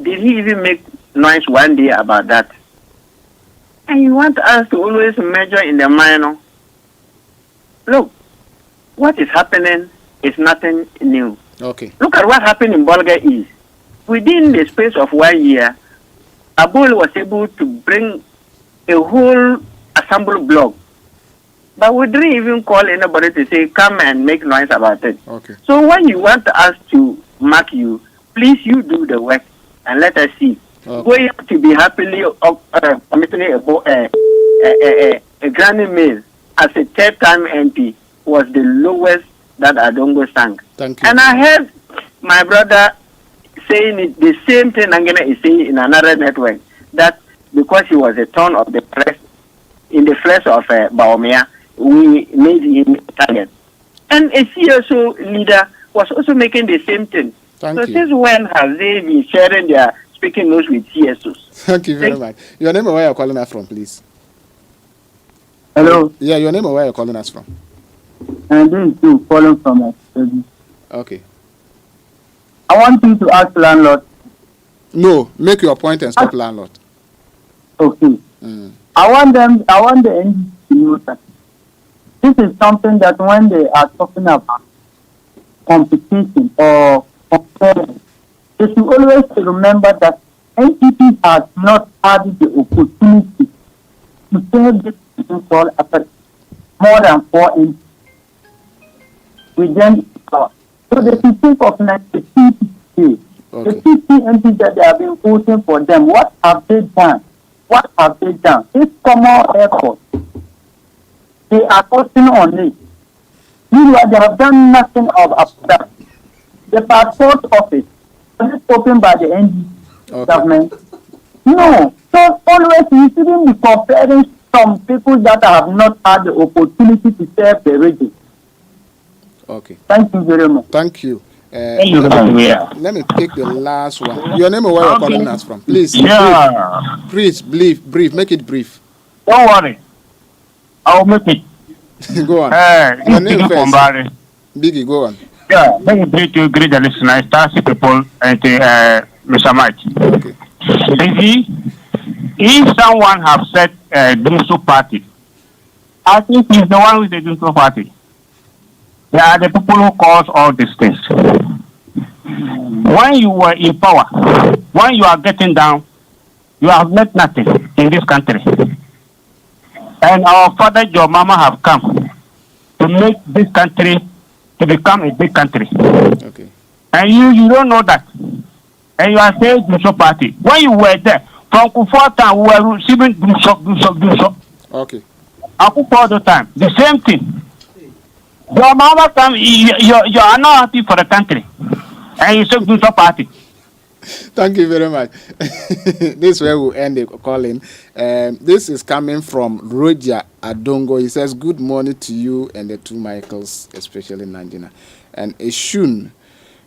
Did he even make noise one day about that? And you want us to always measure in the minor. Look, what is happening is nothing new. Okay. Look at what happened in Bulgaria East. Within the space of 1 year, Abul was able to bring a whole ensemble block. But we didn't even call anybody to say, come and make noise about it. Okay. So when you want us to mark you, please you do the work and let us see. Okay. Going to be happily commissioning a granny mill as a 3rd-time MP was the lowest that Adongo sang. Thank you. And I heard my brother saying it, the same thing Angena is saying in another network, that because he was a thorn of the press in the flesh of Baumia, we made him target. And a CSO leader was also making the same thing. Thank so you. since when have they been sharing their speaking notes with CSOs? Thank you very much. Your name and where you're calling us from, please. Hello. Yeah, your name and where you're calling us from. And this is you calling from Okay. I want you to ask landlord. No, make your point and stop landlord. Okay. I want the NGO to know that this is something that when they are talking about competition or comparing, they should always remember that NPP has not had the opportunity to serve this thing called more than 4 MPs within power. So they should think of 92 today The 50 MPs that they have been voting for them, what have they done? What have they done? This common airport, they are posting on it. Meanwhile, they have done nothing of that. The passport office, is opened by the NDC government. No. So always you shouldn't be comparing some people that have not had the opportunity to serve the region. Okay. Thank you very much. Thank you. Thank you very much. Let me take the last one. Your name and where you're calling us from, please. Yeah. Please, brief. Make it brief. Don't worry. I'll make it. Go on. Your name first. Biggie, go on. Yeah, let me greet you, greet the listeners, start people, and Mr. Mike. Okay. You see, if someone have said Dumso party, I think he's the one with the Dumso party. They are the people who cause all these things. When you were in power, when you are getting down, you have met nothing in this country. And our father, your mama have come to make this country to become a big country. Okay. And you don't know that. And you are saying Dumso party. When you were there, from Kufuor we were receiving Dumso. Okay. Akupo all the time. The same thing. Your mama come, you are not happy for the country. And you say Dumso party. Thank you very much. This is where we'll end the calling. This is coming from Roger Adongo. He says, good morning to you and the two Michaels, especially Nanjina. And Ishun,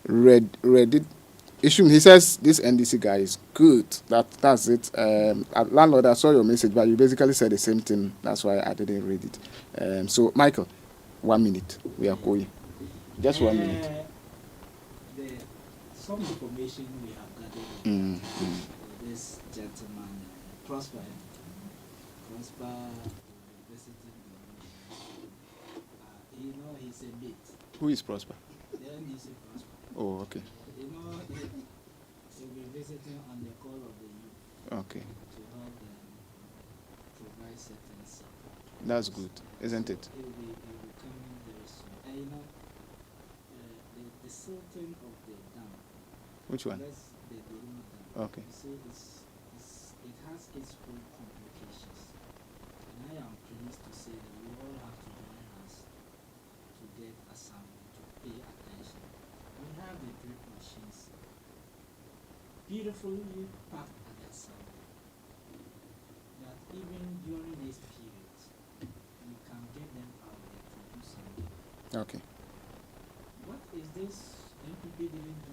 Ishun, he says, this NDC guy is good. That's it. Landlord, I saw your message, but you basically said the same thing. That's why I didn't read it. So, Michael, 1 minute. We are going. Just 1 minute. Some information we have gathered this gentleman, Prosper visiting he's a bit. Who is Prosper? The NDC Prosper. Oh, okay. He'll be visiting on the call of the youth. Okay. To help them provide certain support. That's good, isn't it? He'll be coming very soon. And the Sultan of the Dam. Which one? That's the Dorima Dam. Okay. You see, it has its own complications. And I am pleased to say that we all have to join us to get assembly, to pay attention. We have the drip machines beautifully packed at that side. That even during this period, we can get them out there to do something. Okay. What is this NPP didn't do?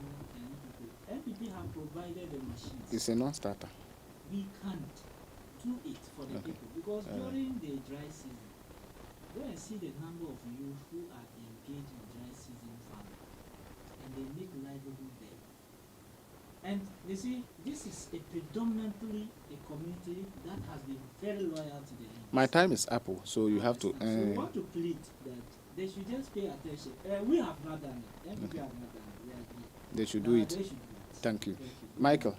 NPP have provided the machines. It's a non-starter. We can't do it for the people because during the dry season, go and see the number of youth who are engaged in dry season farming and they make livelihood there. And you see, this is a predominantly a community that has been very loyal to the NPP. My time is up, so you have to. So we want to plead that they should just pay attention. We have not done it. NPP have not done it. They should do it. They should do it. Thank you. Michael,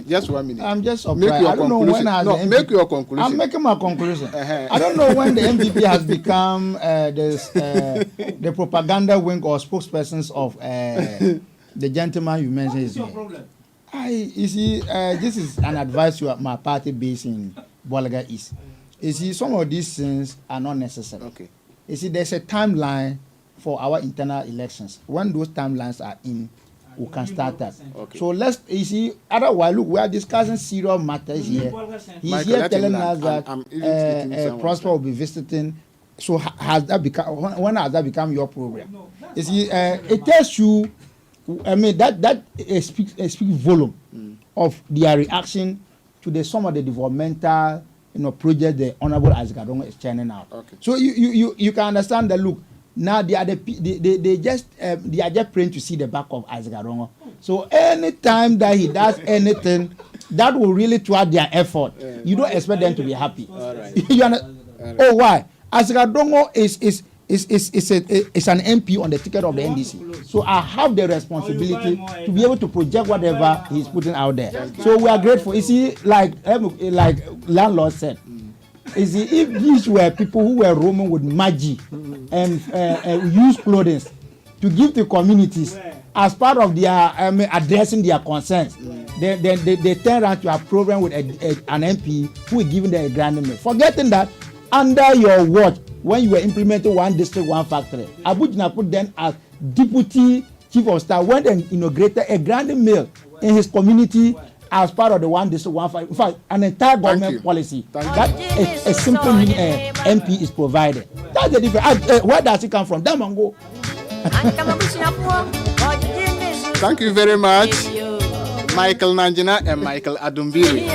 just 1 minute. I'm just surprised. Make your I don't know conclusion. when No, make your conclusion. I'm making my conclusion. I don't know when the MPP has become the propaganda wing or spokespersons of the gentleman you mentioned. What is your problem? You see, this is an advice to my party based in Bolaga East. You see, some of these things are not necessary. Okay. You see, there's a timeline for our internal elections. When those timelines are in, we can start that. Okay. So you see, otherwise, look, we are discussing serious matters here. He's Michael, here telling us that I'm Prosper will be visiting. So has that become, when has that become your program? No, you see, it tells you, I mean, that speaks volume of their reaction to some of the developmental project the Honorable Isaac Adongo is churning out. Okay. So you can understand that, look, now they are just praying to see the back of Isaac Adongo. So anytime that he does anything that will really thwart their effort, you don't expect them to be happy. All right. Oh, why? Isaac Adongo is an MP on the ticket of the NDC. So I have the responsibility to be able to project whatever he's putting out there. So we are grateful. You see, like landlord said, you see, if these were people who were roaming with magic and used clothing to give to communities, as part of their addressing their concerns, they turn around to a program with an MP who is giving them a grand meal. Forgetting that under your watch, when you were implementing one district, one factory, Abu Jinapur then as deputy chief of staff went and inaugurated a grand meal in his community as part of the one district, one factory. In fact, an entire government policy that a simple MP is provided. That's the difference. Where does it come from? Damango. Thank you very much, Michael Nanjina and Michael Adumbiri.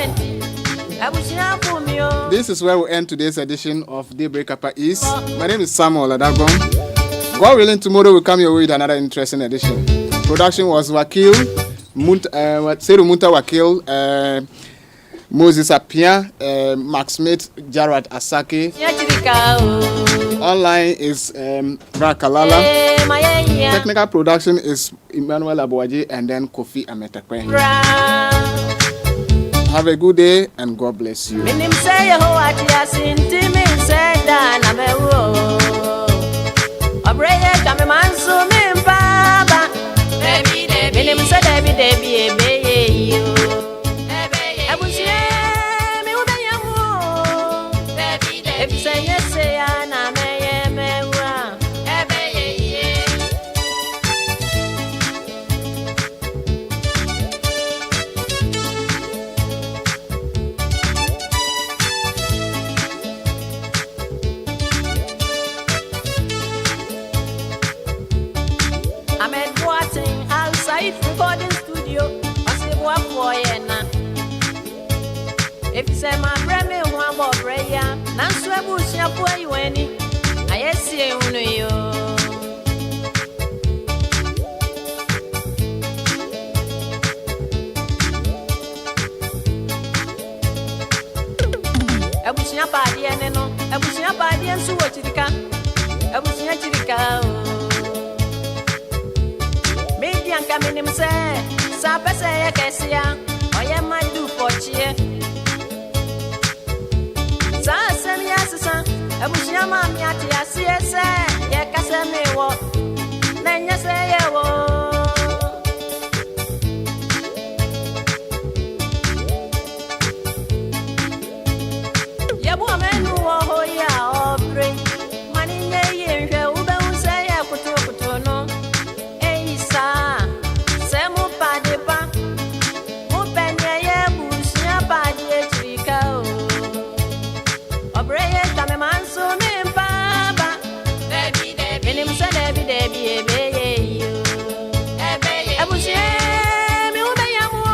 This is where we end today's edition of Daybreak Upper East. My name is Samuel Adagon. God willing, tomorrow will come your way with another interesting edition. Production was Wakil, Seru Munta Wakil, Moses Apia, Max Smith, Jarrett Asake. Online is Rakalala. Technical production is Emmanuel Abuaji and then Kofi Ametakwe. Have a good day and God bless you. If you say my brand new one more prayer, Nancy Bush, you poor you any. I see you. Ebusia party and no, Ebusia party and so what you can. Ebusia Chirica. Maybe I'm coming him say, Sapa say, Cassia, I am my do for cheer. Ebusia mami ati asiese ye kase me wo na nya se ye wo ye bu amenu wo ho ya obre mani nye ye hwe u be u se ye kutu no eisa se mu pade pa mu penye ye busia pade echirika o obre ye kame manso me baba debi minim se debi ebe you ebusie mi u be yamu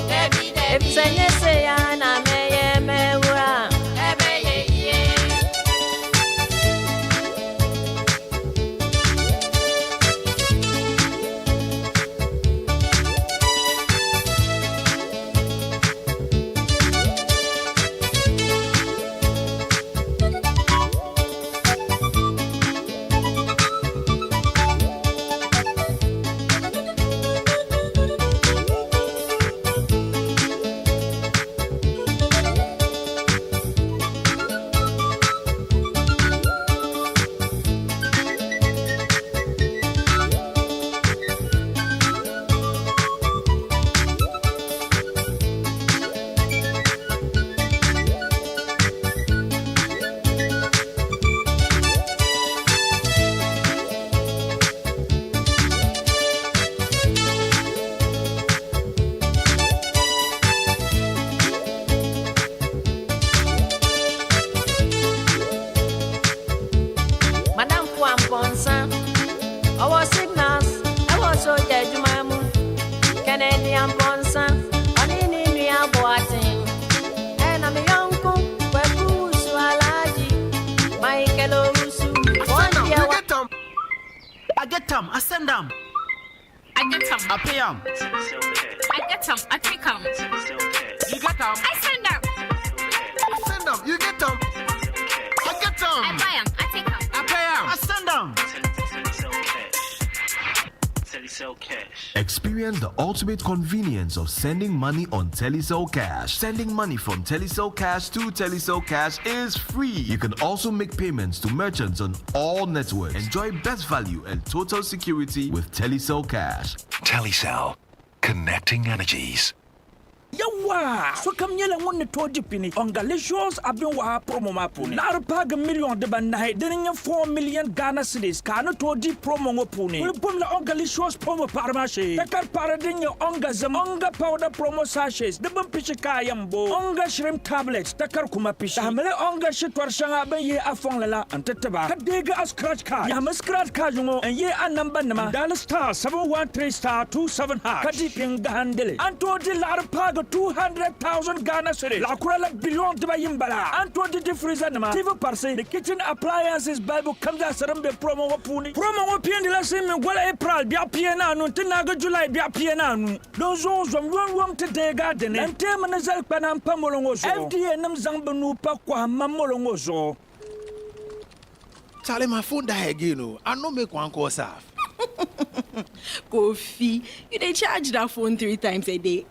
debi se nye se ya na me ye mewura I send them. I get them. I pay them. I get them. I take them. You get them. I send them. I send them. You get them. I get them. I buy them. I take them. I pay them. I send them. Telecel Cash. Experience the ultimate convenience of sending money on Telecel Cash. Sending money from Telecel Cash to Telecel Cash is free. You can also make payments to merchants on all networks. Enjoy best value and total security with Telecel Cash. Telecel, connecting energies. Yawa! So come yell and want to pini on Galicious Abinwa promo mapuni. Narpag million de banai, then 4 million Ghana cedis. Cano to di promo puni. We put on Galicious promo paramache. Takar parading your onga zamonga powder promo sachets. The bumpichika yambo. Onga shrimp tablets. Takar kumapish. Hamele onga shit warshanga be ye afon lala and tetaba. Kadega a scratch card. Yama scratch card and ye a number nama. Dallas star 713 star 27 hash. Kadiping handle. And to the Larpag 200,000 Ghana cedis. La Kurala billion de Bayimbala. And 20 freezer nama. TV parse. The kitchen appliances Bible comes as a promo wapuni. Promo wapian de la same wala April. Bia piana no Tinaga July bia piana no. Those from room to the garden. And Temanazal Panam Pamolongoso. FDA nam Zambanu Pakwa Mamolongoso. Charlie, my phone die again. I no make one call off. Kofi, you dey charge that phone 3 times a day.